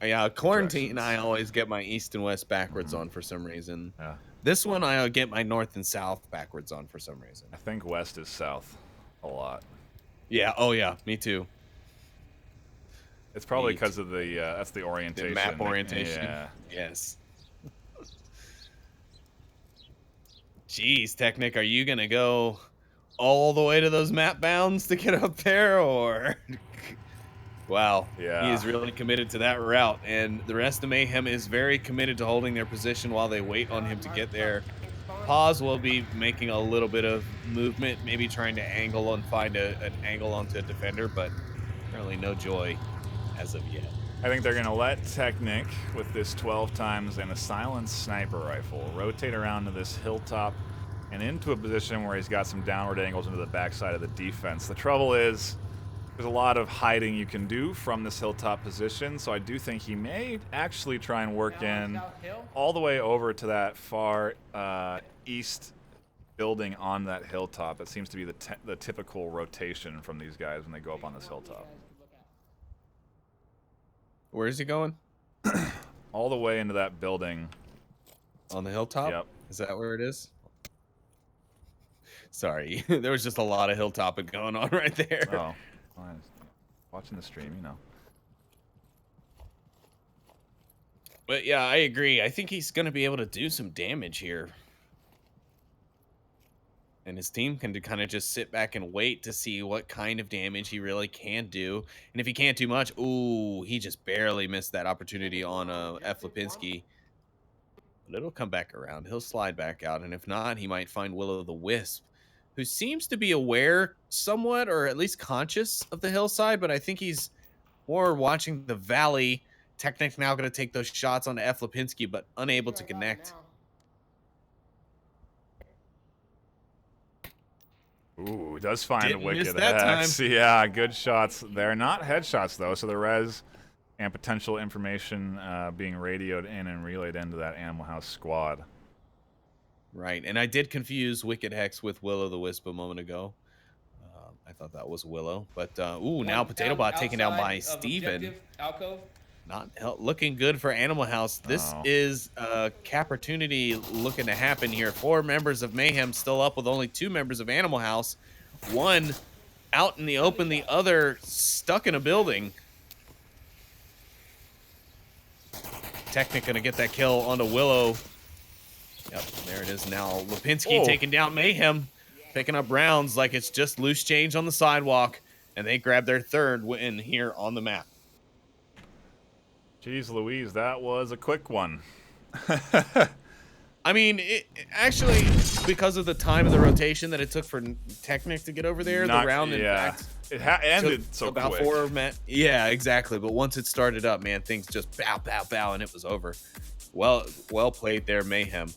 Yeah, quarantine, I always get my east and west backwards on for some reason. Yeah. This one, I get my north and south backwards on for some reason. I think west is south a lot. Yeah, oh yeah, me too. It's probably because of the, that's the orientation. The map orientation. Yeah. Yes. Jeez, Technic, are you going to go all the way to those map bounds to get up there, or... Wow, yeah. He is really committed to that route, and the rest of Mayhem is very committed to holding their position while they wait on him to get there. Paz will be making a little bit of movement, maybe trying to angle and find an angle onto a defender, but apparently no joy as of yet. I think they're going to let Technic, with this 12 times and a silenced sniper rifle, rotate around to this hilltop and into a position where he's got some downward angles into the backside of the defense. The trouble is, there's a lot of hiding you can do from this hilltop position, so I do think he may actually try and work in all the way over to that far east building on that hilltop. It seems to be the typical rotation from these guys when they go up on this hilltop. Where is he going? All the way into that building. On the hilltop? Yep. Is that where it is? Sorry, there was just a lot of hilltopping going on right there. Oh, fine. Watching the stream, you know. But yeah, I agree. I think he's going to be able to do some damage here. And his team can kind of just sit back and wait to see what kind of damage he really can do. And if he can't do much, ooh, he just barely missed that opportunity on F. Lipinski. But it'll come back around. He'll slide back out. And if not, he might find Will-O-The-Wisp, who seems to be aware somewhat, or at least conscious of the hillside. But I think he's more watching the valley. Technic's now going to take those shots on F. Lipinski, but unable to connect. Ooh, does find Didn't a wicked miss that X. Yeah, good shots. They're not headshots, though, so the res and potential information being radioed in and relayed into that Animal House squad. Right, and I did confuse Wicked Hex with Will-O-The-Wisp a moment ago. I thought that was Willow, but ooh, now PotatoBot taken down by Steven. Not looking good for Animal House. This is a opportunity looking to happen here. 4 members of Mayhem still up with only 2 members of Animal House. One out in the open, the other stuck in a building. Technic gonna get that kill onto Willow. Yep, there it is now. Lipinski taking down Mayhem, picking up rounds like it's just loose change on the sidewalk, and they grab their 3rd win here on the map. Jeez Louise, that was a quick one. I mean, actually, because of the time of the rotation that it took for Technic to get over there, the round, in fact, it ended so about quick. 4 minutes. Yeah, exactly. But once it started up, man, things just bow, bow, bow, and it was over. Well played there, Mayhem.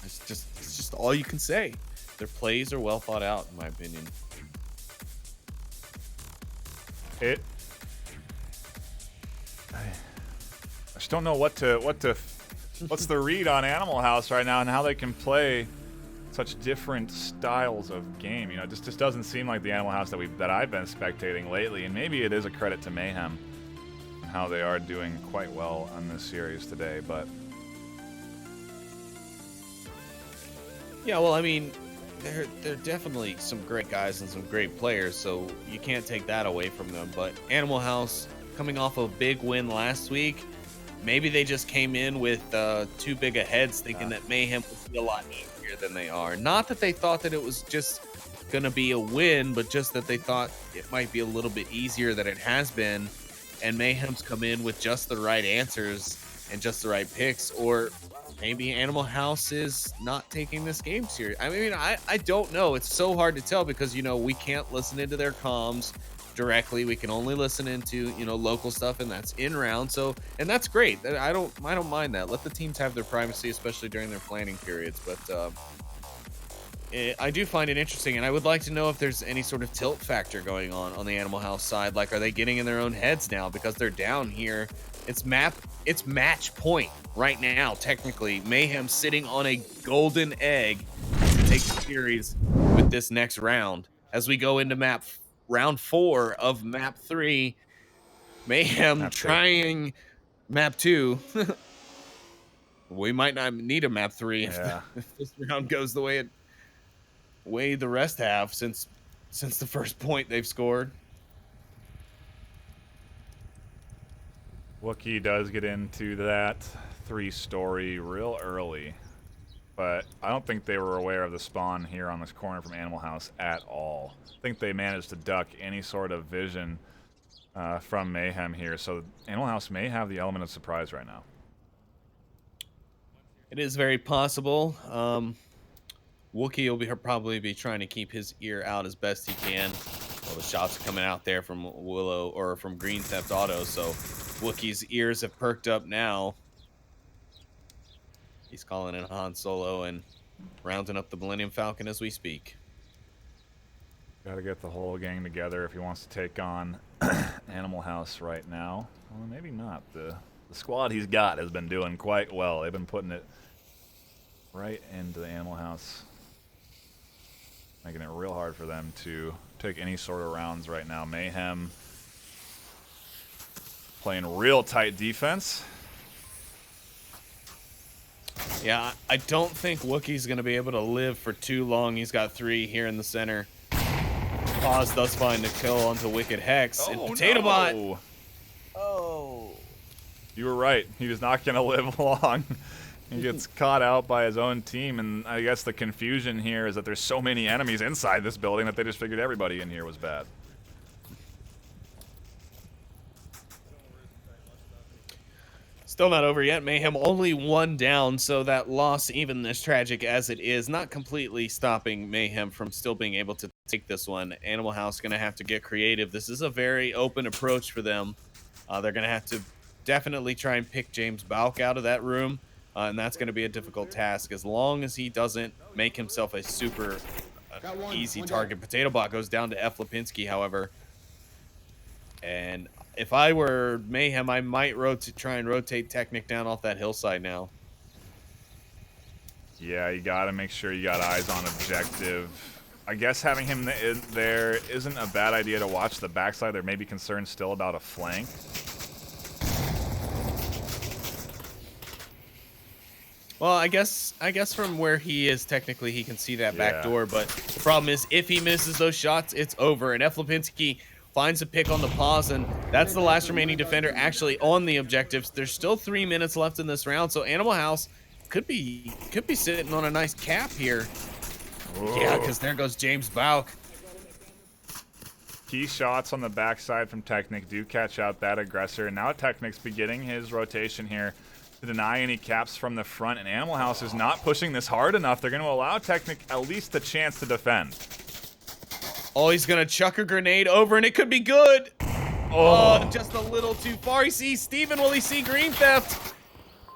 It's just all you can say. Their plays are well thought out, in my opinion. It I just don't know what's the read on Animal House right now and how they can play such different styles of game. You know, it just doesn't seem like the Animal House that I've been spectating lately, and maybe it is a credit to Mayhem and how they are doing quite well on this series today, but yeah, well, I mean, they're definitely some great guys and some great players, so you can't take that away from them. But Animal House, coming off a big win last week, maybe they just came in with too big a heads, thinking that Mayhem would be a lot easier than they are. Not that they thought that it was just going to be a win, but just that they thought it might be a little bit easier than it has been. And Mayhem's come in with just the right answers and just the right picks, or maybe Animal House is not taking this game serious. I mean, I don't know. It's so hard to tell because, you know, we can't listen into their comms directly. We can only listen into, you know, local stuff, and that's in round. So, and that's great. I don't mind that. Let the teams have their privacy, especially during their planning periods. But I do find it interesting, and I would like to know if there's any sort of tilt factor going on the Animal House side. Like, are they getting in their own heads now because they're down here? It's match point right now. Technically, Mayhem sitting on a golden egg to take the series with this next round. As we go into round 4 of map 3, Mayhem trying map 2. We might not need a map 3 if this round goes the way the rest have since the first point they've scored. Wookiee does get into that 3-story real early, but I don't think they were aware of the spawn here on this corner from Animal House at all. I think they managed to duck any sort of vision from Mayhem here, so Animal House may have the element of surprise right now. It is very possible. Wookiee will probably be trying to keep his ear out as best he can. Well, the shots are coming out there from Willow or from Green Theft Auto, so Wookiee's ears have perked up now. He's calling in Han Solo and rounding up the Millennium Falcon as we speak. Got to get the whole gang together if he wants to take on Animal House right now. Well, maybe not. The squad he's got has been doing quite well. They've been putting it right into the Animal House, making it real hard for them to take any sort of rounds right now. Mayhem playing real tight defense. Yeah, I don't think Wookiee's going to be able to live for too long. He's got 3 here in the center. Pause does find a kill onto Wicked Hex. And Potato Bot. Oh. You were right. He was not going to live long. He gets caught out by his own team, and I guess the confusion here is that there's so many enemies inside this building that they just figured everybody in here was bad. Still not over yet. Mayhem only 1 down, so that loss, even as tragic as it is, not completely stopping Mayhem from still being able to take this one. Animal House going to have to get creative. This is a very open approach for them. They're going to have to definitely try and pick James Balk out of that room, and that's going to be a difficult task as long as he doesn't make himself a super easy target. Potato Bot goes down to F. Lipinski, however, and if I were Mayhem, I might try and rotate Technic down off that hillside now. Yeah, you got to make sure you got eyes on objective. I guess having him there isn't a bad idea to watch the backside. There may be concerns still about a flank. Well, I guess from where he is, technically he can see that back door, but the problem is if he misses those shots, it's over. And F. Lipinski finds a pick on the pause, and that's the last remaining defender actually on the objectives. There's still 3 minutes left in this round, so Animal House could be sitting on a nice cap here. Whoa. Yeah, because there goes James Balk. Key shots on the backside from Technic do catch out that aggressor, and now Technic's beginning his rotation here to deny any caps from the front, and Animal House is not pushing this hard enough. They're going to allow Technic at least a chance to defend. Oh, he's going to chuck a grenade over, and it could be good. Oh, just a little too far. He sees Steven. Will he see Green Theft?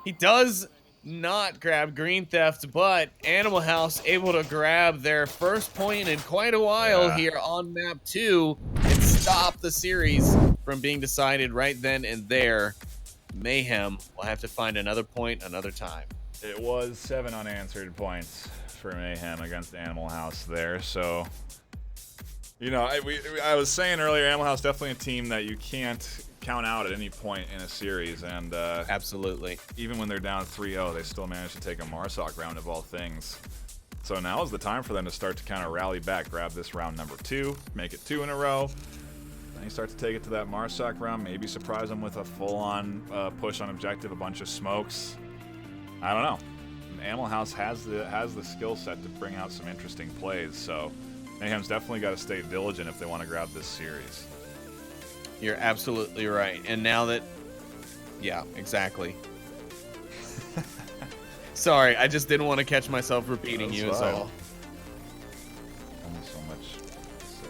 He does not grab Green Theft, but Animal House able to grab their first point in quite a while here on map 2 and stop the series from being decided right then and there. Mayhem will have to find another point another time. It was 7 unanswered points for Mayhem against Animal House there. So, you know, I was saying earlier, Animal House definitely a team that you can't count out at any point in a series. And absolutely, even when they're down 3-0, they still managed to take a Marsoc round of all things. So now is the time for them to start to kind of rally back, grab this round number 2, make it 2 in a row. Then you start to take it to that Marsoc round, maybe surprise them with a full-on push on objective, a bunch of smokes. I don't know. Animal House has the skill set to bring out some interesting plays, so Mayhem's definitely got to stay diligent if they want to grab this series. You're absolutely right. And now that, yeah, exactly. Sorry, I just didn't want to catch myself repeating you as all. Only so much to say.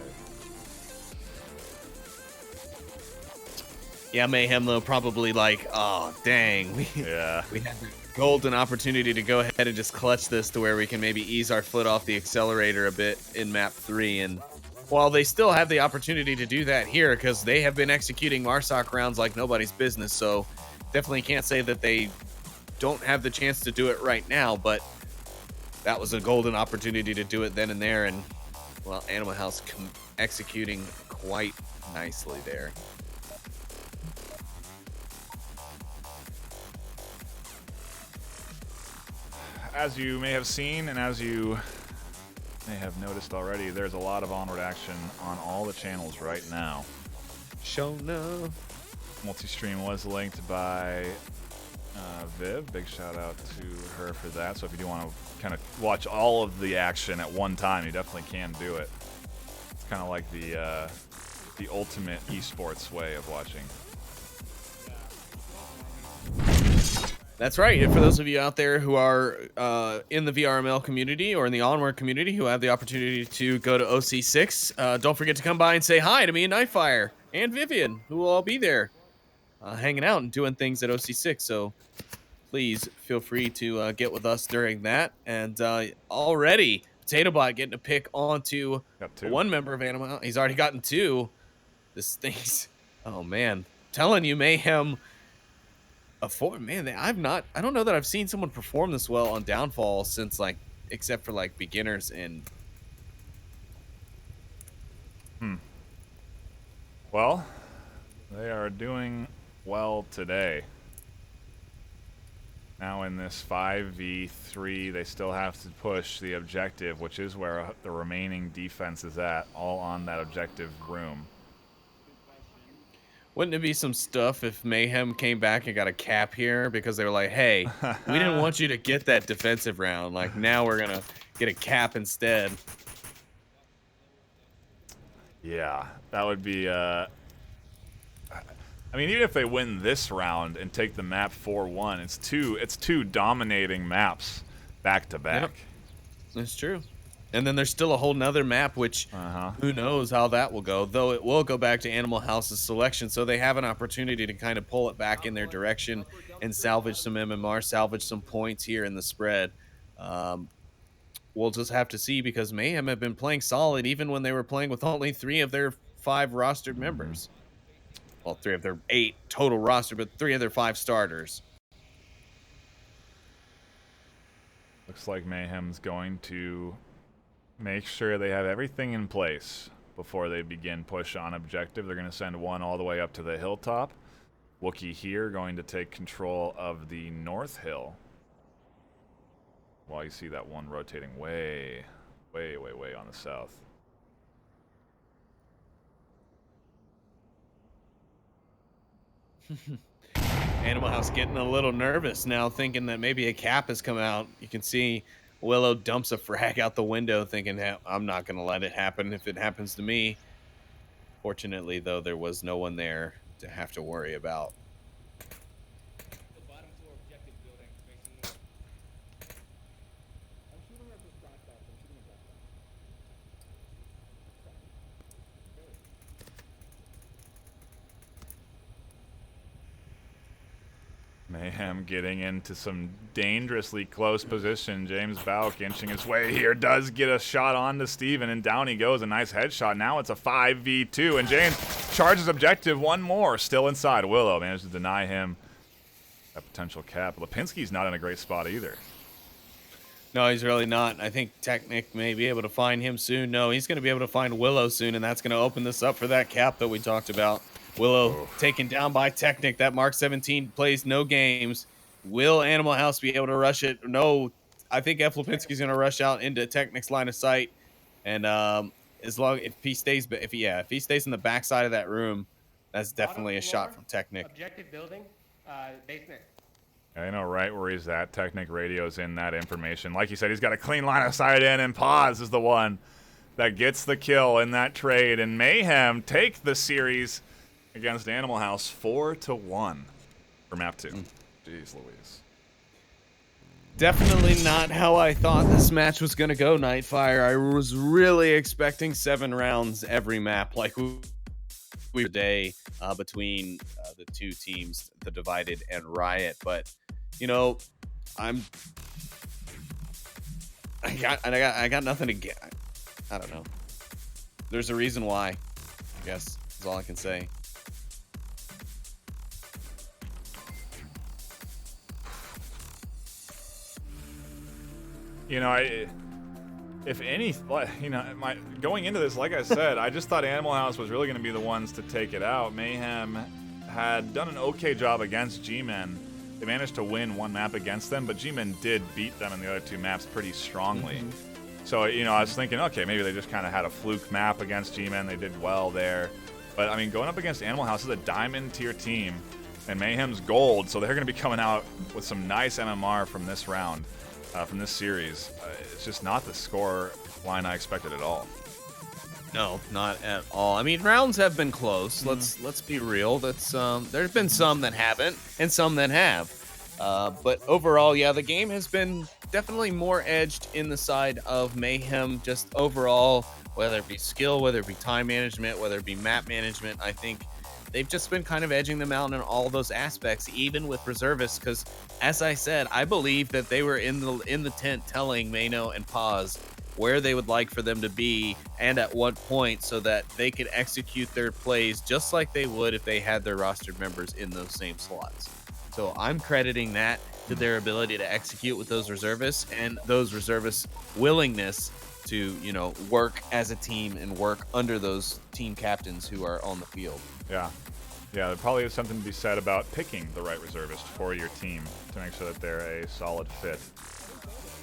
Yeah, Mayhem though probably like, oh dang, we had the golden opportunity to go ahead and just clutch this to where we can maybe ease our foot off the accelerator a bit in map 3. And while they still have the opportunity to do that here because they have been executing Marsoc rounds like nobody's business, so definitely can't say that they don't have the chance to do it right now, but that was a golden opportunity to do it then and there. And well, Animal House executing quite nicely there. As you may have seen, and as you may have noticed already, there's a lot of Onward action on all the channels right now. Show no. Multi-stream was linked by Viv. Big shout out to her for that. So if you do want to kind of watch all of the action at one time, you definitely can do it. It's kind of like the ultimate esports way of watching. That's right. And for those of you out there who are in the VRML community or in the Onward community who have the opportunity to go to OC6, don't forget to come by and say hi to me and NightFiree and Vivian, who will all be there hanging out and doing things at OC6. So please feel free to get with us during that. And already, PotatoBot getting a pick onto one member of Animal. He's already gotten 2. This thing's, oh man, telling you, Mayhem. Man, I don't know that I've seen someone perform this well on Downfall since, like, except for like beginners and. Well, they are doing well today. Now in this 5v3, they still have to push the objective, which is where the remaining defense is at, all on that objective room. Wouldn't it be some stuff if Mayhem came back and got a cap here because they were like, hey, we didn't want you to get that defensive round. Like, now we're going to get a cap instead. Yeah, that would be... I mean, even if they win this round and take the map 4-1, it's two dominating maps back to back. Yep. That's true. And then there's still a whole nother map, which who knows how that will go, though it will go back to Animal House's selection, so they have an opportunity to kind of pull it back in their direction and salvage some MMR, salvage some points here in the spread. We'll just have to see, because Mayhem have been playing solid even when they were playing with only 3 of their 5 rostered members. Well, 3 of their 8 total roster, but 3 of their 5 starters. Looks like Mayhem's going to make sure they have everything in place before they begin push on objective. They're going to send one all the way up to the hilltop. Wookiee here going to take control of the north hill. While you see that one rotating way on the south. Animal House getting a little nervous now, thinking that maybe a cap has come out. You can see Willow dumps a frag out the window, thinking, hey, I'm not going to let it happen if it happens to me. Fortunately, though, there was no one there to have to worry about. Mayhem getting into some dangerously close position. James Bauk inching his way here, does get a shot onto Steven, and down he goes, a nice headshot. Now it's a 5v2, and James charges objective one more, still inside. Willow managed to deny him that potential cap. Lipinski's not in a great spot either. No, he's really not. I think Technic may be able to find him soon. No, he's going to be able to find Willow soon, and that's going to open this up for that cap that we talked about. Willow taken down by Technic. That Mark 17 plays no games. Will Animal House be able to rush it? No, I think F. Lipinski's going to rush out into Technic's line of sight, and if he stays in the backside of that room, that's definitely a shot from Technic. Objective building, basement. I know right where he's at. Technic radios in that information. Like you said, he's got a clean line of sight in, and Paz is the one that gets the kill in that trade. And Mayhem take the series against Animal House 4-1 for map 2. Jeez Louise. Definitely not how I thought this match was going to go, NightFiree. I was really expecting 7 rounds every map, like we today between the two teams, the Divided and Riot. But you know, I got nothing to get. I don't know. There's a reason why, I guess, is all I can say. You know, if any, you know, going into this, like I said, I just thought Animal House was really going to be the ones to take it out. Mayhem had done an okay job against G-Men. They managed to win one map against them, but G-Men did beat them in the other 2 maps pretty strongly. So, you know, I was thinking, okay, maybe they just kind of had a fluke map against G-Men. They did well there. But, I mean, going up against Animal House is a diamond tier team, and Mayhem's gold, so they're going to be coming out with some nice MMR from this round. From this series. It's just not the score line I expected at all. No, not at all. I mean, rounds have been close. Let's be real. That's there's been some that haven't and some that have. But overall, yeah, the game has been definitely more edged in the side of Mayhem. Just overall, whether it be skill, whether it be time management, whether it be map management, I think they've just been kind of edging them out in all those aspects, even with reservists. Because, as I said, I believe that they were in the tent telling Mano and Paz where they would like for them to be and at what point, so that they could execute their plays just like they would if they had their rostered members in those same slots. So I'm crediting that to their ability to execute with those reservists and those reservists' willingness to, you know, work as a team and work under those team captains who are on the field. Yeah, there probably is something to be said about picking the right reservist for your team to make sure that they're a solid fit.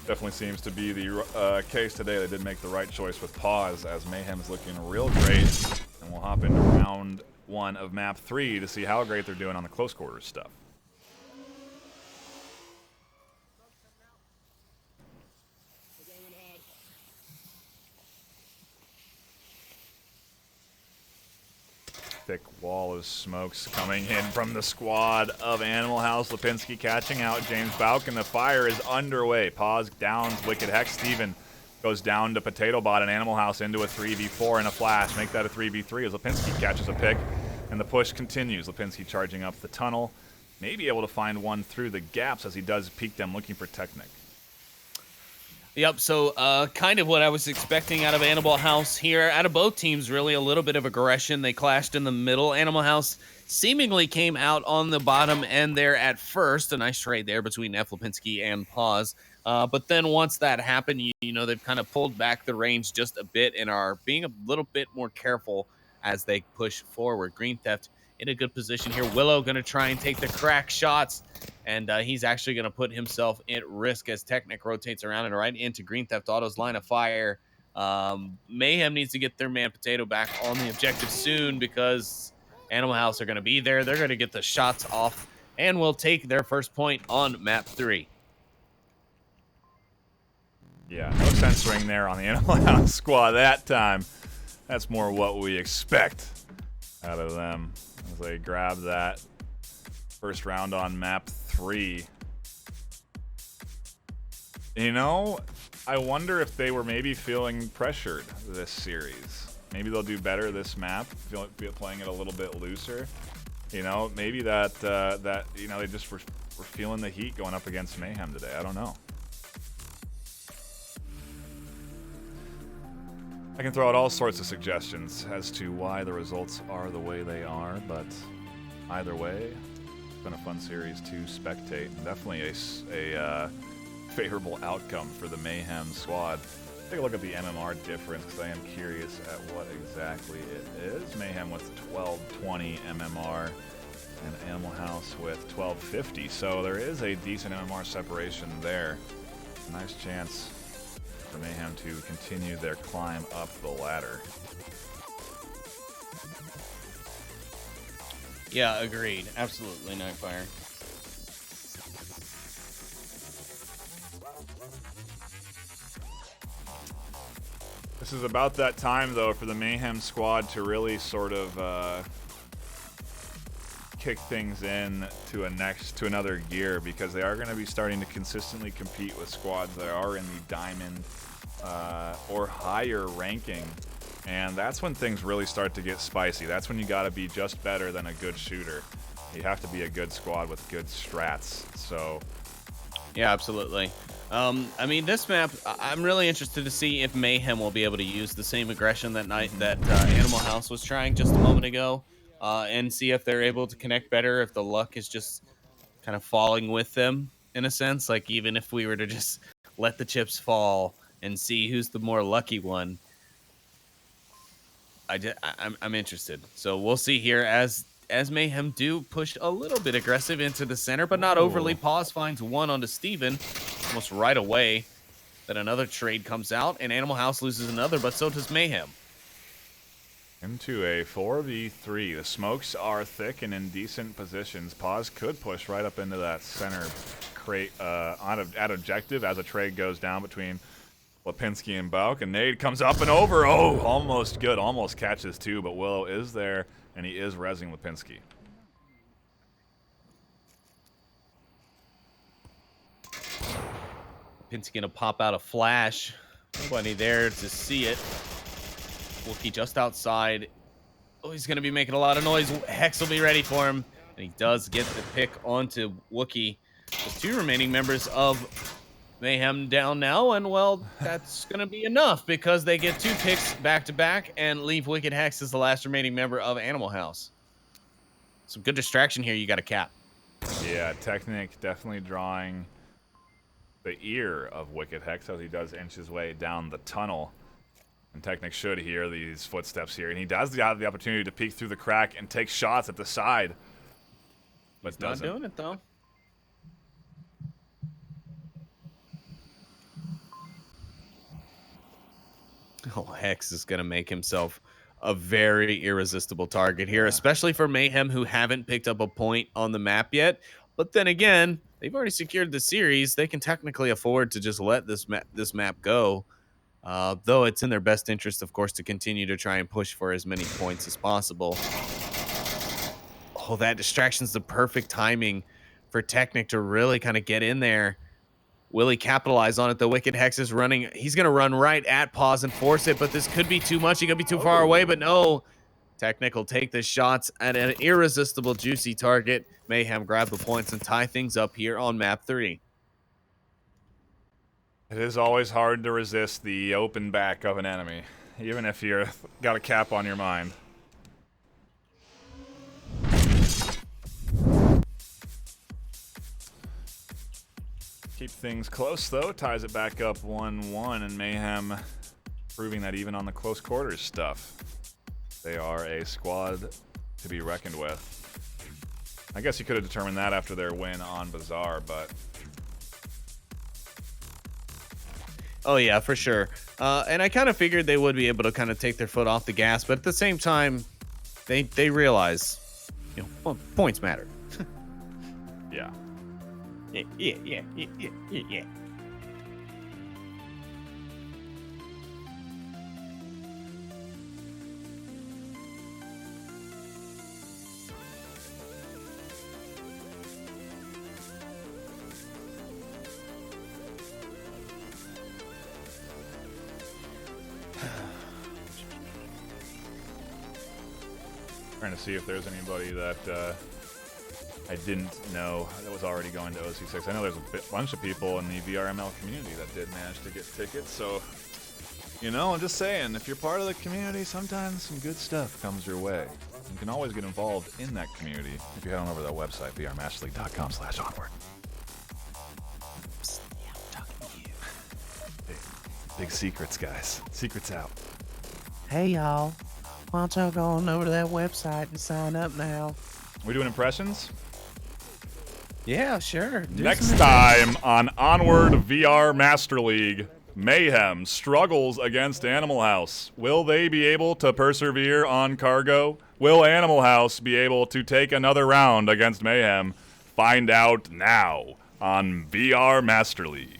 Definitely seems to be the case today. They did make the right choice with Pause, as Mayhem's looking real great. And we'll hop into round 1 of map 3 to see how great they're doing on the close quarters stuff. Thick wall of smokes coming in from the squad of Animal House. Lipinski catching out James Bauk, and the fire is underway. Pause downs Wicked Hex. Steven goes down to Potato Bot, and Animal House into a 3v4 and a flash. Make that a 3v3 as Lipinski catches a pick, and the push continues. Lipinski charging up the tunnel. May be able to find one through the gaps as he does peek them, looking for Technic. Yep, so kind of what I was expecting out of Animal House here. Out of both teams, really a little bit of aggression. They clashed in the middle. Animal House seemingly came out on the bottom end there at first. A nice trade there between F. Lipinski and Paz. But then once that happened, you know, they've kind of pulled back the range just a bit and are being a little bit more careful as they push forward. Green Theft in a good position here. Willow going to try and take the crack shots, and he's actually going to put himself at risk as Technic rotates around and right into Green Theft Auto's line of fire. Mayhem needs to get their man Potato back on the objective soon, because Animal House are going to be there. They're going to get the shots off and will take their first point on map 3. Yeah, no censoring there on the Animal House squad that time. That's more what we expect out of them as they grab that first round on map 3. You know, I wonder if they were maybe feeling pressured this series. Maybe they'll do better this map, playing it a little bit looser. You know, maybe that you know, they just were feeling the heat going up against Mayhem today. I don't know. I can throw out all sorts of suggestions as to why the results are the way they are, but either way, It's been a fun series to spectate. Definitely a favorable outcome for the Mayhem squad. Take a look at the MMR difference because I am curious at what exactly it is. Mayhem with 1220 MMR and Animal House with 1250. So there is a decent MMR separation there. Nice chance for Mayhem to continue their climb up the ladder. Yeah, agreed. Absolutely, NightFiree. This is about that time, though, for the Mayhem squad to really sort of kick things in to another gear, because they are going to be starting to consistently compete with squads that are in the diamond or higher ranking, and that's when things really start to get spicy. That's when you got to be just better than a good shooter. You have to be a good squad with good strats. So yeah, absolutely. I mean, this map, I'm really interested to see if Mayhem will be able to use the same aggression that Animal House was trying just a moment ago, and see if they're able to connect better, if the luck is just kind of falling with them, in a sense. Like, even if we were to just let the chips fall and see who's the more lucky one, I'm interested. So we'll see here as Mayhem do push a little bit aggressive into the center, but not overly. Pause finds one onto Steven almost right away. Then another trade comes out, and Animal House loses another, but so does Mayhem. Into a 4v3. The smokes are thick and in decent positions. Pause could push right up into that center crate at objective as a trade goes down between Lipinski and Bauk. And nade comes up and over. Oh, almost good. Almost catches two, but Willow is there, and he is rezzing Lipinski. Lipinski gonna pop out a flash. Nobody there to see it. Wookie just outside. Oh, he's gonna be making a lot of noise. Hex will be ready for him, and he does get the pick onto Wookie. With two remaining members of Mayhem down now, and well, that's gonna be enough because they get two picks back to back and leave Wicked Hex as the last remaining member of Animal House. Some good distraction here. You got to cap. Yeah, Technic definitely drawing the ear of Wicked Hex as he does inch his way down the tunnel. And Technic should hear these footsteps here, and he does have the opportunity to peek through the crack and take shots at the side, but He's not doing it though. Oh, Hex is gonna make himself a very irresistible target here, especially for Mayhem, who haven't picked up a point on the map yet. But then again, they've already secured the series. They can technically afford to just let this map go. Though it's in their best interest, of course, to continue to try and push for as many points as possible. Oh, that distraction's the perfect timing for Technic to really kind of get in there. Will he capitalize on it? The Wicked Hex is running. He's going to run right at Pause and force it, but this could be too much. He could be too far away, but no. Technic will take the shots at an irresistible, juicy target. Mayhem grab the points and tie things up here on map 3. It is always hard to resist the open back of an enemy, even if you've got a cap on your mind. Keep things close, though. Ties it back up 1-1, and Mayhem proving that even on the close quarters stuff, they are a squad to be reckoned with. I guess you could have determined that after their win on Bazaar, but... Oh, yeah, for sure. And I kind of figured they would be able to kind of take their foot off the gas, but at the same time, they realize, you know, points matter. Yeah. Yeah. Trying to see if there's anybody that I didn't know that was already going to OC6. I know there's a bunch of people in the VRML community that did manage to get tickets, so You know, I'm just saying, if you're part of the community, sometimes some good stuff comes your way. You can always get involved in that community if you head on over to that website, vrmasterleague.com/onward. Big secrets, guys. Secrets out. Hey, y'all. Why don't y'all go on over to that website and sign up now? We doing impressions? Yeah, sure. Next time on Onward VR Master League, Mayhem struggles against Animal House. Will they be able to persevere on cargo? Will Animal House be able to take another round against Mayhem? Find out now on VR Master League.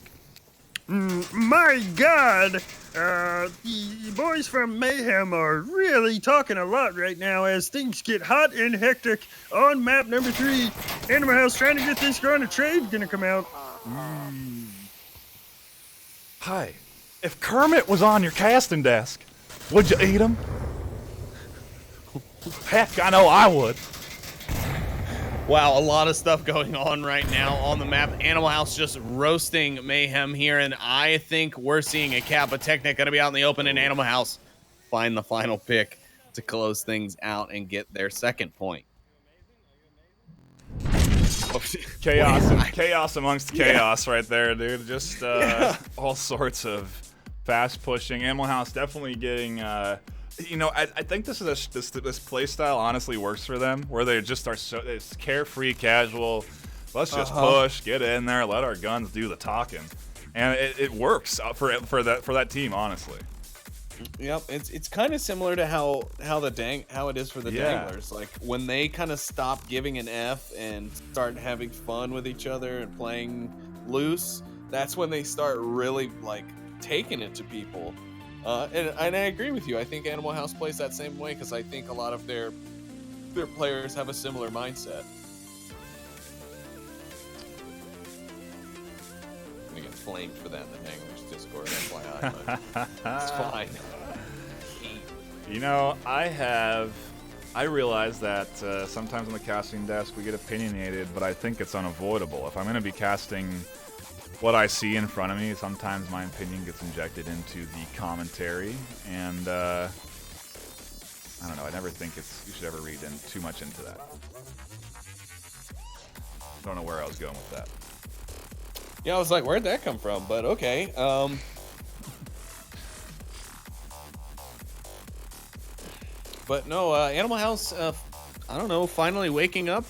My God, the boys from Mayhem are really talking a lot right now as things get hot and hectic on map number 3. Animal House trying to get this going. A trade gonna come out. Hi. If Kermit was on your casting desk, would you eat him? Heck, I know I would. Wow, a lot of stuff going on right now on the map. Animal House just roasting Mayhem here, and I think we're seeing a Kappa Technic going to be out in the open, and Animal House find the final pick to close things out and get their second point. Chaos amongst chaos right there, dude. Just all sorts of fast pushing. Animal House definitely getting... you know, I think this play style honestly works for them, where they just are so it's carefree, casual. Let's just push, get in there, let our guns do the talking, and it works for that team, honestly. Yep, it's kind of similar to how it is for the Danglers. Like when they kind of stop giving an F and start having fun with each other and playing loose, that's when they start really like taking it to people. And I agree with you. I think Animal House plays that same way because I think a lot of their players have a similar mindset. I'm gonna get flamed for that in the Danglers Discord, FYI, but it's fine. You know, I realize that sometimes on the casting desk we get opinionated, but I think it's unavoidable. If I'm going to be casting what I see in front of me, sometimes my opinion gets injected into the commentary, and I don't know, I never think you should ever read too much into that. I don't know where I was going with that. Yeah, I was like, where'd that come from? But okay. But no, Animal House, I don't know, finally waking up.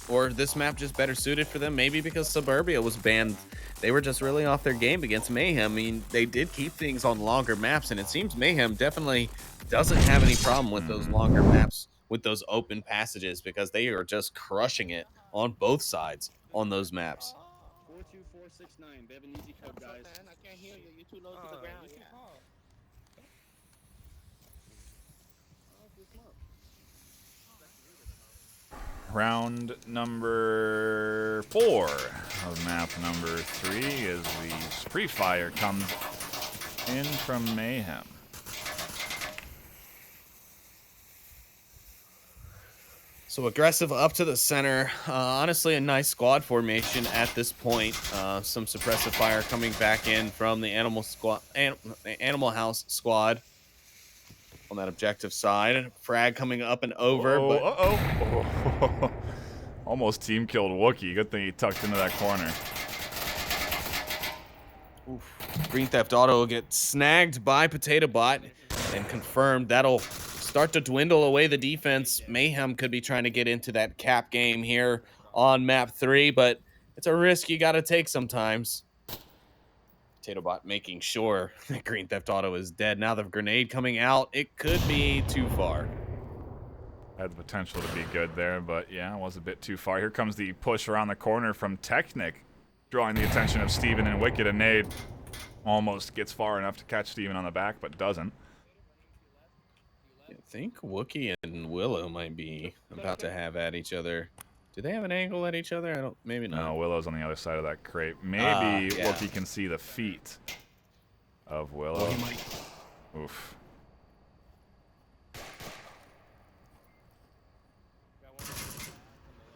Or this map just better suited for them, maybe because Suburbia was banned. They were just really off their game against Mayhem. I mean, they did keep things on longer maps, and it seems Mayhem definitely doesn't have any problem with those longer maps, with those open passages, because they are just crushing it on both sides on those maps. 42469, Bevan, easy code, guys. I can't hear you. You're too low to the ground. You're too tall. Round number 4 of map number 3 as the spree fire comes in from Mayhem. So aggressive up to the center. Honestly, a nice squad formation at this point. Some suppressive fire coming back in from the Animal House squad on that objective side. Frag coming up and over. Oh. Almost team killed Wookie. Good thing he tucked into that corner. Oof. Green Theft Auto will get snagged by Potato Bot and confirmed. That'll start to dwindle away the defense. Mayhem could be trying to get into that cap game here on map 3, but it's a risk you got to take sometimes. Potato Bot making sure that Green Theft Auto is dead. Now the grenade coming out, it could be too far. Had the potential to be good there, but yeah, it was a bit too far. Here comes the push around the corner from Technic, drawing the attention of Steven and Wicked. And Nade almost gets far enough to catch Steven on the back, but doesn't. I think Wookie and Willow might be about to have at each other. Do they have an angle at each other? Maybe not. No, Willow's on the other side of that crate. Maybe yeah. Wookie can see the feet of Willow. Well, he might. Oof.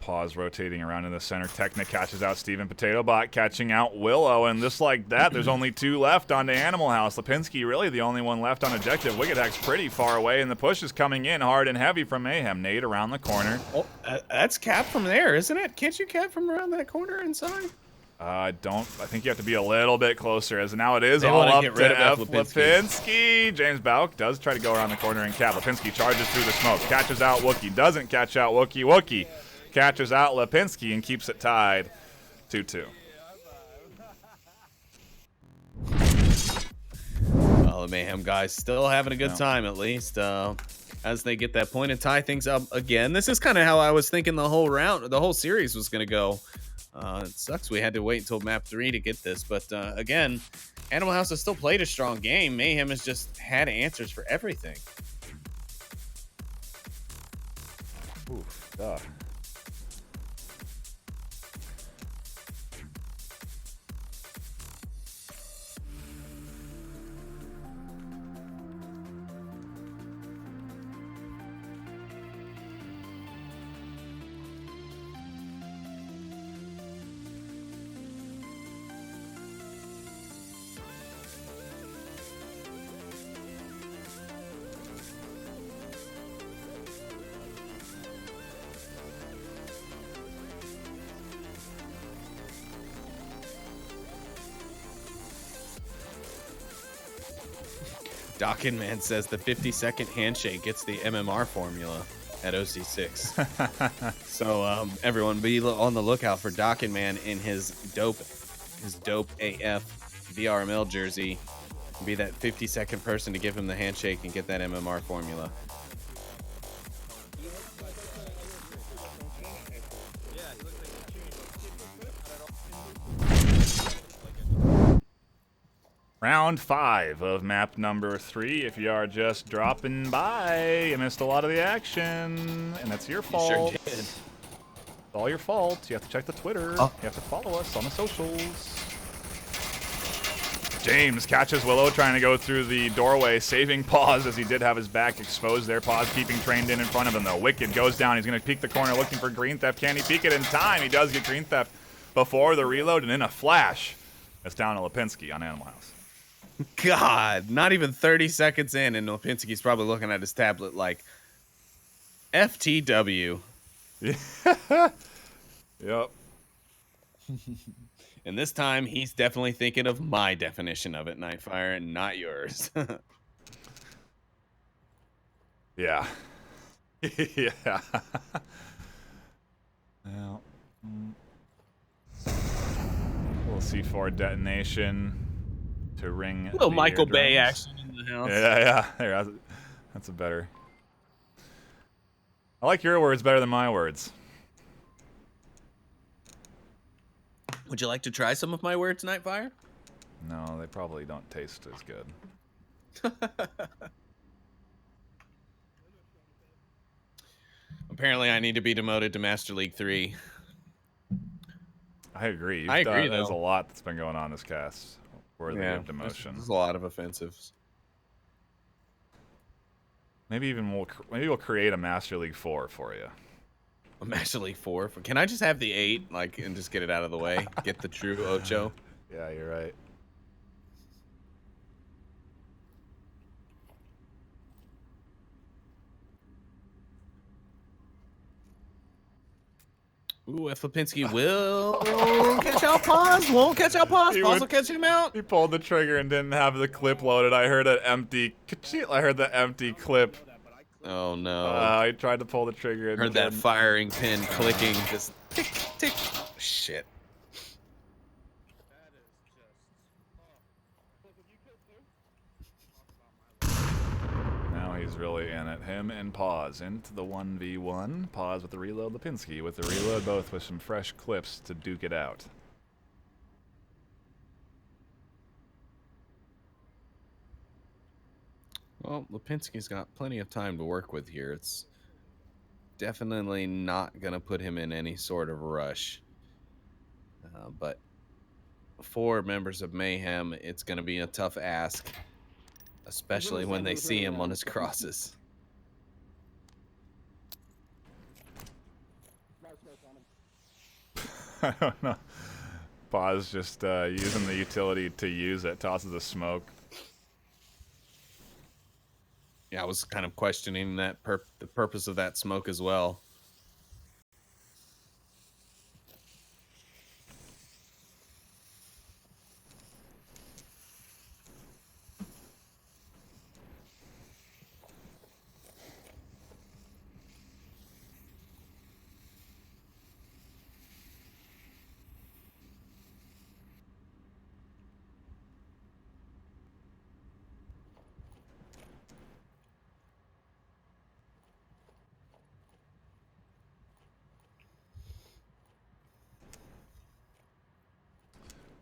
Pause rotating around in the center. Technic catches out Steven. Potato Bot catching out Willow. And just like that, there's only 2 left onto Animal House. Lipinski really the only one left on objective. Wicked Hack's pretty far away, and the push is coming in hard and heavy from Mayhem. Nade around the corner. Oh, that's cap from there, isn't it? Can't you cap from around that corner inside? I think you have to be a little bit closer, as now it is They all wanna up get to rid F. of Lipinski. James Bauk does try to go around the corner and cap. Lipinski charges through the smoke, catches out Wookie, doesn't catch out Wookie. Wookie catches out Lipinski and keeps it tied 2-2. Well, the Mayhem guys still having a good time, at least, as they get that point and tie things up again. This is kind of how I was thinking the whole series was going to go. It sucks we had to wait until map 3 to get this, but again, Animal House has still played a strong game. Mayhem has just had answers for everything. Oof, duh. Dawkin Man says the 50-second handshake gets the MMR formula at OC6. So everyone be on the lookout for Dawkin Man in his dope AF VRML jersey. Be that 50-second person to give him the handshake and get that MMR formula. Round 5 of map number 3. If you are just dropping by, you missed a lot of the action, and that's your fault. Sure did. It's all your fault. You have to check the Twitter. You have to follow us on the socials. James catches Willow trying to go through the doorway, saving Pause as he did have his back exposed there. Pause keeping trained in front of him, though. Wicked goes down. He's going to peek the corner looking for Green Theft. Can he peek it in time? He does get Green Theft before the reload, and in a flash, it's down to Lipinski on Animal House. God, not even 30 seconds in, and Lipinski's probably looking at his tablet like, FTW. Yep. And this time, he's definitely thinking of my definition of it, NightFiree, and not yours. Yeah. Yeah. Well, we'll see C4 detonation to ring. A little the Michael Bay eardrums. action in the house. Yeah. There, that's a better. I like your words better than my words. Would you like to try some of my words, NightFiree? No, they probably don't taste as good. Apparently, I need to be demoted to Master League 3. I agree. I agree, There's a though. lot that's been going on this cast worthy of demotion. There's a lot of offensives. Maybe we'll create a Master League 4 for you. A Master League 4. Can I just have the 8, and just get it out of the way? Get the true Ocho? Yeah, you're right. Ooh, if Lipinski will catch out Pause, won't catch out Pause. Pause will catch him out. He pulled the trigger and didn't have the clip loaded. I heard the empty clip. Oh no! I tried to pull the trigger. And Heard that didn't. firing pin clicking. Just tick tick. Shit. Now he's really in it. Him and Pause into the 1v1. Pause with the reload. Lipinski with the reload. Both with some fresh clips to duke it out. Well, Lipinski's got plenty of time to work with here. It's definitely not going to put him in any sort of rush. But for members of Mayhem, it's going to be a tough ask, especially when they see him on his crosses. I don't know. Pause just using the utility to use it. Tosses a smoke. Yeah, I was kind of questioning that the purpose of that smoke as well.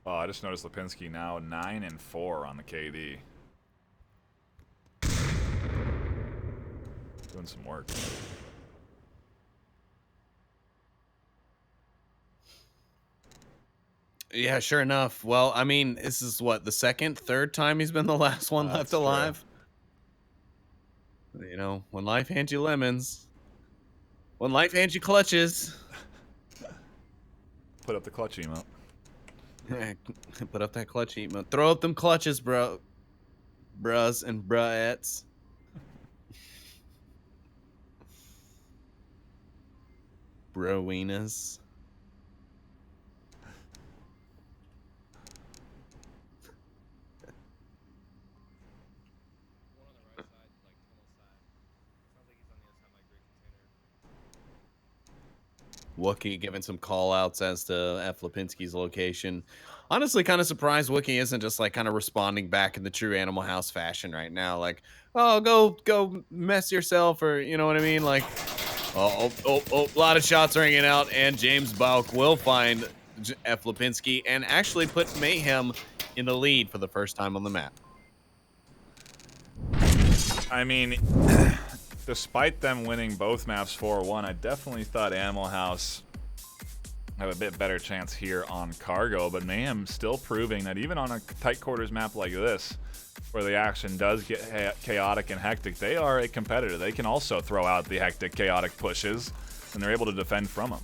Oh, I just noticed Lipinski now 9-4 on the KD. Doing some work. Yeah, sure enough. Well, I mean, this is what, the third time he's been the last one left alive. You know, when life hands you lemons, when life hands you clutches. Put up the clutch emote. Put up that clutch emote. Throw up them clutches, bro. Brus and bruettes. Browinas. Wookie giving some call outs as to F. Lipinski's location. Honestly, kind of surprised Wookie isn't just like kind of responding back in the true Animal House fashion right now. Like, oh, go mess yourself, or you know what I mean? Like, oh, a lot of shots ringing out, and James Bauk will find F. Lipinski and actually put Mayhem in the lead for the first time on the map. I mean, despite them winning both maps 4-1, I definitely thought Animal House have a bit better chance here on Cargo, but Mayhem still proving that even on a tight quarters map like this, where the action does get chaotic and hectic, they are a competitor. They can also throw out the hectic, chaotic pushes, and they're able to defend from them.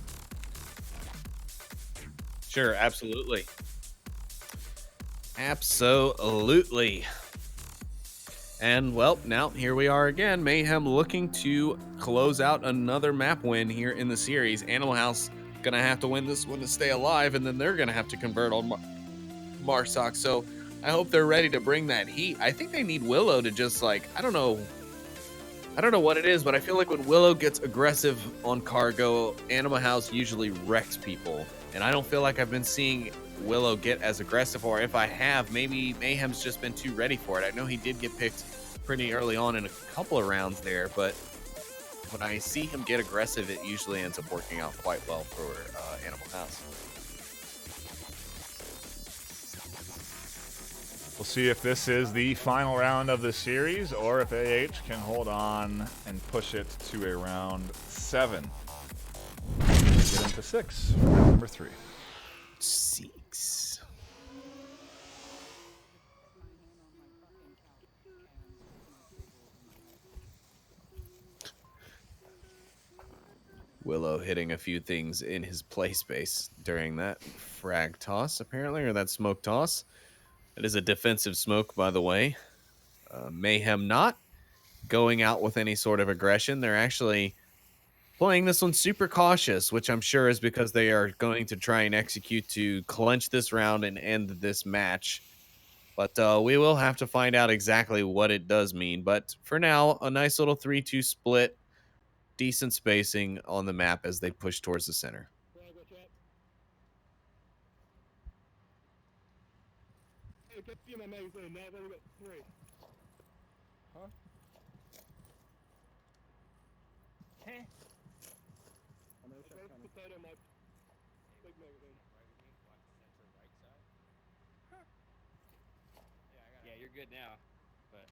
Sure, absolutely. Absolutely. And, well, now here we are again. Mayhem looking to close out another map win here in the series. Animal House going to have to win this one to stay alive, and then they're going to have to convert on Marsoc. So I hope they're ready to bring that heat. I think they need Willow to just, like, I don't know what it is, but I feel like when Willow gets aggressive on Cargo, Animal House usually wrecks people. And I don't feel like I've been seeing Willow get as aggressive, or if I have, maybe Mayhem's just been too ready for it. I know he did get picked pretty early on in a couple of rounds there, but when I see him get aggressive, it usually ends up working out quite well for Animal House. We'll see if this is the final round of the series, or if AH can hold on and push it to a round 7. Get into 6, round number 3. 6. Willow hitting a few things in his play space during that frag toss, apparently, or that smoke toss. It is a defensive smoke, by the way. Mayhem not going out with any sort of aggression. They're actually playing this one super cautious, which I'm sure is because they are going to try and execute to clinch this round and end this match. But we will have to find out exactly what it does mean. But for now, a nice little 3-2 split. Decent spacing on the map as they push towards the center. Huh? Heh. Yeah, you're good now, but.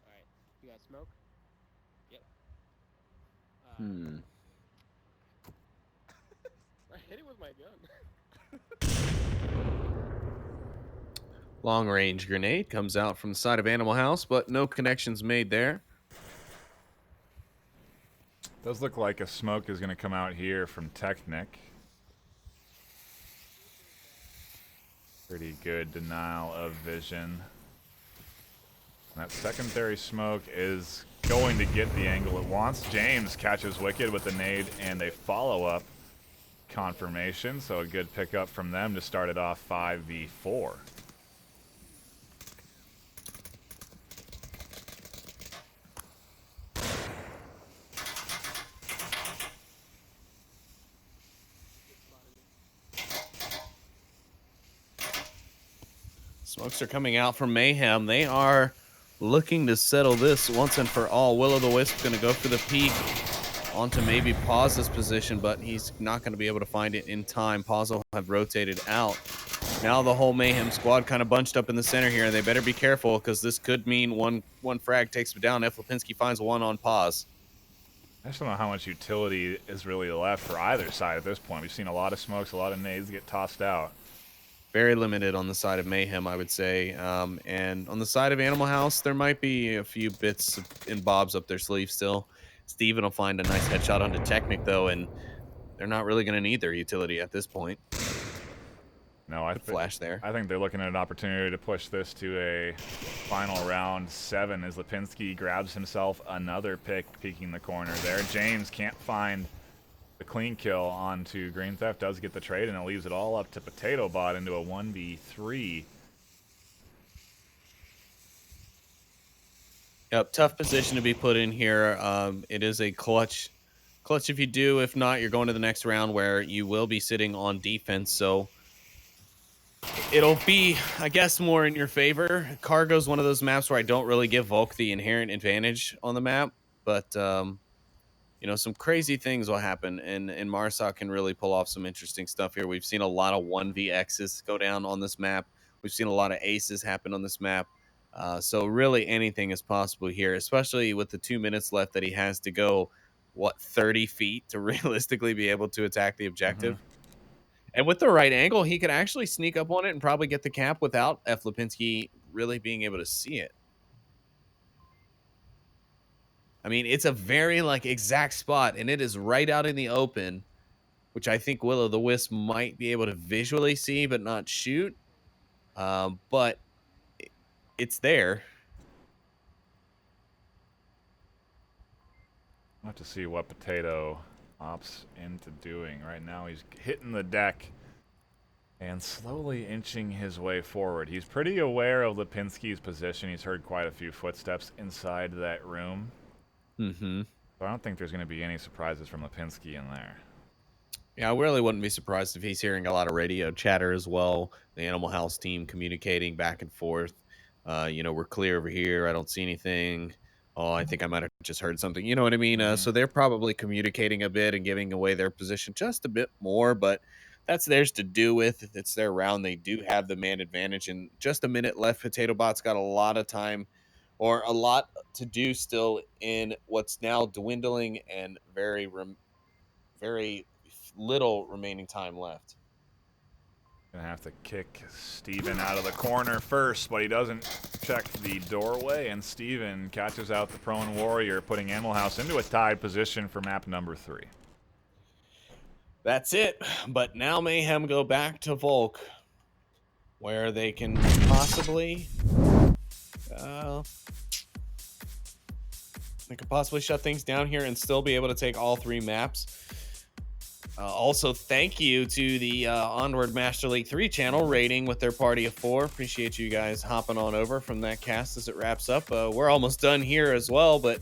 Alright, you got smoke? Yep. I hit it with my gun. Long-range grenade comes out from the side of Animal House, but no connections made there. Does look like a smoke is going to come out here from Technic. Pretty good denial of vision. That secondary smoke is going to get the angle it wants. James catches Wicked with a nade and a follow-up confirmation, so a good pickup from them to start it off 5v4. Smokes are coming out from Mayhem. They are looking to settle this once and for all. Will-O-The-Wisp going to go for the peek onto maybe Paz's position, but he's not going to be able to find it in time. Paz will have rotated out. Now the whole Mayhem squad kind of bunched up in the center here. They better be careful because this could mean one frag takes him down if Lipinski finds one on Paz. I just don't know how much utility is really left for either side at this point. We've seen a lot of smokes, a lot of nades get tossed out. Very limited on the side of Mayhem, I would say. And on the side of Animal House, there might be a few bits and bobs up their sleeve still. Steven will find a nice headshot onto Technic, though, and they're not really going to need their utility at this point. No, I flash there. I think they're looking at an opportunity to push this to a final round 7 as Lipinski grabs himself another pick, peeking the corner there. James can't find the clean kill onto Green Theft, does get the trade, and it leaves it all up to Potato Bot into a 1v3. Yep, tough position to be put in here. It is a clutch if you do. If not, you're going to the next round where you will be sitting on defense. So it'll be, I guess, more in your favor. Cargo's one of those maps where I don't really give Volk the inherent advantage on the map, but you know, some crazy things will happen, and Marsoc can really pull off some interesting stuff here. We've seen a lot of 1vx's go down on this map. We've seen a lot of aces happen on this map. So really anything is possible here, especially with the 2 minutes left that he has to go, 30 feet to realistically be able to attack the objective. And with the right angle, he could actually sneak up on it and probably get the cap without F. Lipinski really being able to see it. I mean, it's a very exact spot, and it is right out in the open, which I think Will-O-The-Wisp might be able to visually see but not shoot. But it's there. I'll have to see what Potato opts into doing. Right now he's hitting the deck and slowly inching his way forward. He's pretty aware of Lipinski's position. He's heard quite a few footsteps inside that room. So I don't think there's going to be any surprises from Lipinski in there. Yeah, I really wouldn't be surprised if he's hearing a lot of radio chatter as well. The Animal House team communicating back and forth. You know, we're clear over here. I don't see anything. Oh, I think I might have just heard something. You know what I mean? So they're probably communicating a bit and giving away their position just a bit more, but that's theirs to do with. It's their round. They do have the man advantage, and just a minute left. Potato Bot's got a lot of time, or a lot to do still in what's now dwindling and very little remaining time left. Gonna have to kick Steven out of the corner first, but he doesn't check the doorway, and Steven catches out the prone warrior, putting Animal House into a tied position for map number 3. That's it. But now Mayhem go back to Volk, where they can possibly shut things down here and still be able to take all 3 maps. Also, thank you to the Onward Master League 3 channel rating with their party of 4. Appreciate you guys hopping on over from that cast as it wraps up. We're almost done here as well, but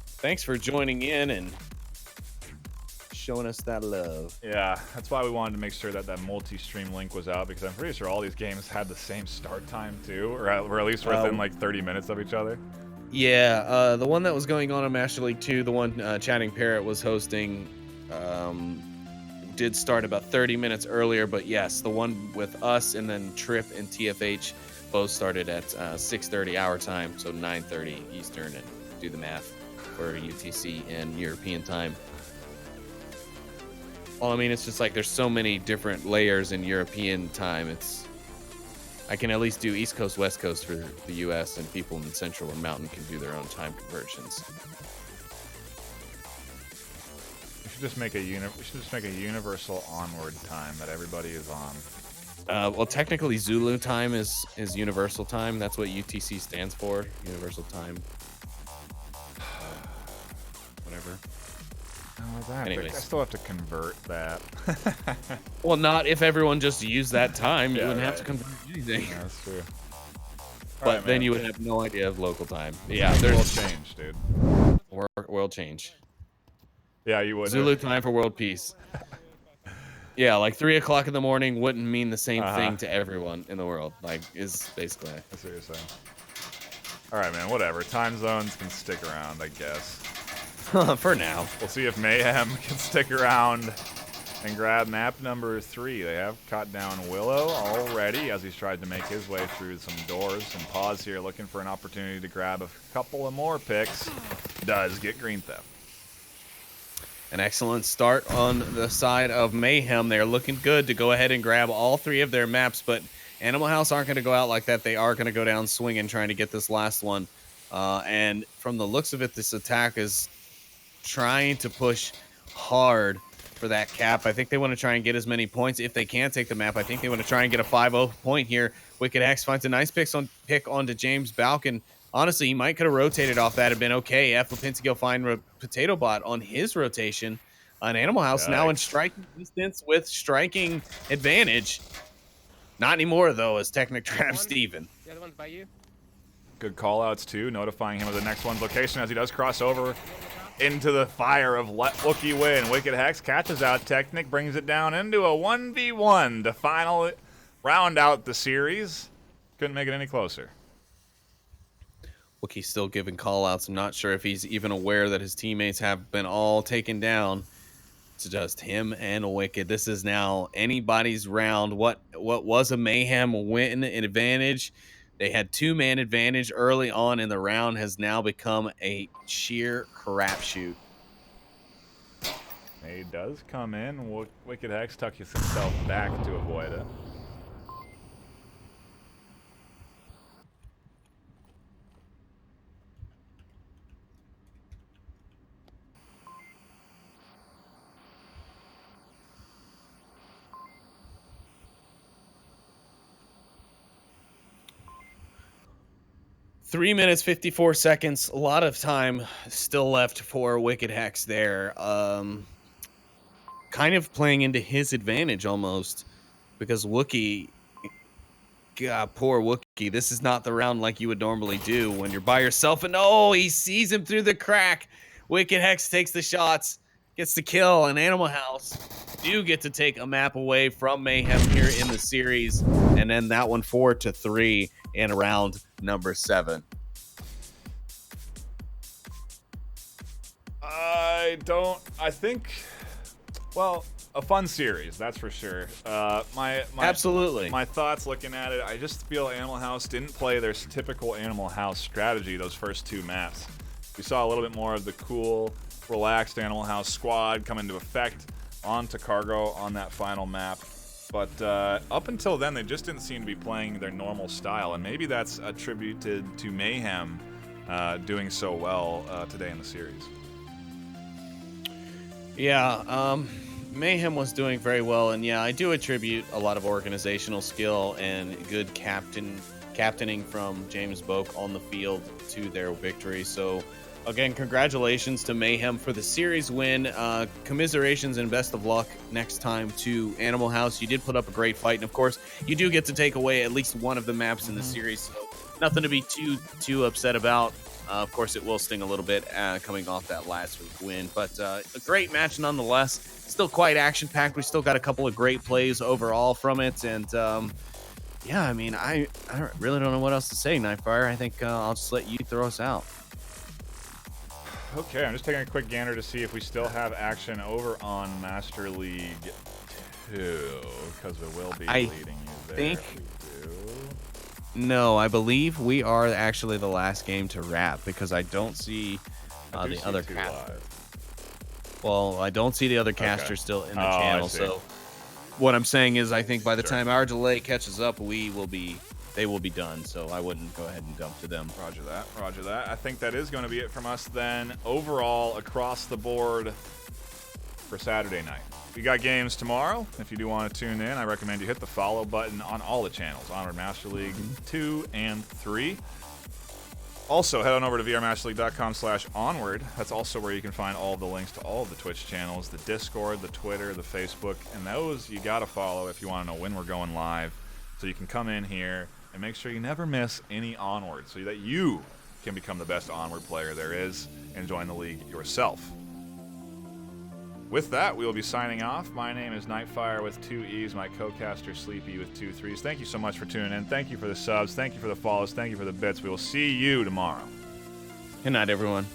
thanks for joining in and showing us that love. Yeah, that's why we wanted to make sure that that multi-stream link was out, because I'm pretty sure all these games had the same start time too, or at least within 30 minutes of each other. Yeah, the one that was going on in Master League 2, the one Chatting Parrot was hosting, did start about 30 minutes earlier, but yes, the one with us and then Trip and TFH both started at 6:30 our time, so 9:30 Eastern, and do the math for UTC and European time. Well, I mean, it's just there's so many different layers in European time. I can at least do East Coast, West Coast for the U.S. and people in Central and Mountain can do their own time conversions. We should just make a universal Onward time that everybody is on. Well, technically Zulu time is universal time. That's what UTC stands for. Universal time. Whatever. Oh, that. Anyways. I still have to convert that. Well, not if everyone just used that time. You Yeah, wouldn't have right. to convert anything. Yeah, that's true. But Alright, then man. you would have no idea of local time. Yeah, World there's change, dude. world change. Yeah, you would. Zulu time for world peace. Yeah, like 3 o'clock in the morning wouldn't mean the same thing to everyone in the world. Like, is basically. That's what you're saying. All right, man. Whatever. Time zones can stick around, I guess. For now. We'll see if Mayhem can stick around and grab map number 3. They have caught down Willow already as he's tried to make his way through some doors. And pause here, looking for an opportunity to grab a couple of more picks. Does get green theft. An excellent start on the side of Mayhem. They're looking good to go ahead and grab all 3 of their maps, but Animal House aren't going to go out like that. They are going to go down swinging, trying to get this last one. And from the looks of it, this attack is trying to push hard for that cap. I think they want to try and get as many points. If they can take the map, I think they want to try and get a 5-0 point here. Wicked X finds a nice pick onto James Balkan. Honestly, he might could have rotated off that and been okay. F. Pentakill find Potato Bot on his rotation. An Animal House now in striking distance with striking advantage. Not anymore, though, as Technic traps Steven. The other one's by you. Good call-outs, too, notifying him of the next one's location as he does cross over into the fire of Let Wookie win. Wicked Hex catches out Technic, brings it down into a 1v1 to final round out the series. Couldn't make it any closer. Wookie's still giving call-outs. I'm not sure if he's even aware that his teammates have been all taken down. It's just him and Wicked. This is now anybody's round. What was a Mayhem win and advantage? They had 2-man advantage early on in the round, has now become a sheer crapshoot. He does come in. Wicked Hex tucks himself back to avoid it. Three minutes, 54 seconds. A lot of time still left for Wicked Hex there. Kind of playing into his advantage almost, because Wookie, God, poor Wookie. This is not the round like you would normally do when you're by yourself. And oh, he sees him through the crack. Wicked Hex takes the shots, gets the kill, and Animal House do get to take a map away from Mayhem here in the series. And then that one 4-3 in round number 7. I think, well, a fun series, that's for sure. Absolutely. My thoughts looking at it, I just feel Animal House didn't play their typical Animal House strategy those first 2 maps. We saw a little bit more of the cool, relaxed Animal House squad come into effect onto Cargo on that final map. But up until then, they just didn't seem to be playing their normal style, and maybe that's attributed to Mayhem doing so well today in the series. Yeah, Mayhem was doing very well, and yeah, I do attribute a lot of organizational skill and good captaining from James Boak on the field to their victory. So, again, congratulations to Mayhem for the series win. Commiserations and best of luck next time to Animal House. You did put up a great fight, and of course, you do get to take away at least one of the maps in the series. So nothing to be too upset about. Of course, it will sting a little bit coming off that last week win, but a great match nonetheless. Still quite action-packed. We still got a couple of great plays overall from it, and yeah, I mean, I really don't know what else to say, NightFiree. I think I'll just let you throw us out. Okay, I'm just taking a quick gander to see if we still have action over on Master League 2, because we will be leading you there. Think if we do. No, I believe we are actually the last game to wrap, because I don't see the other caster. Well, I don't see the other caster still in the channel. So what I'm saying is I think by the time our delay catches up, we will be they will be done. So I wouldn't go ahead and jump to them. Roger that. Roger that. I think that is going to be it from us then. Overall, across the board for Saturday night. We got games tomorrow. If you do want to tune in, I recommend you hit the follow button on all the channels. Onward Master League 2 and 3. Also, head on over to vrmasterleague.com/onward. That's also where you can find all of the links to all of the Twitch channels, the Discord, the Twitter, the Facebook, and those you got to follow if you want to know when we're going live. So you can come in here and make sure you never miss any Onward so that you can become the best Onward player there is and join the league yourself. With that, we will be signing off. My name is NightFiree with 2 E's, my co-caster Sleepy with 2 3's. Thank you so much for tuning in. Thank you for the subs. Thank you for the follows. Thank you for the bits. We will see you tomorrow. Good night, everyone.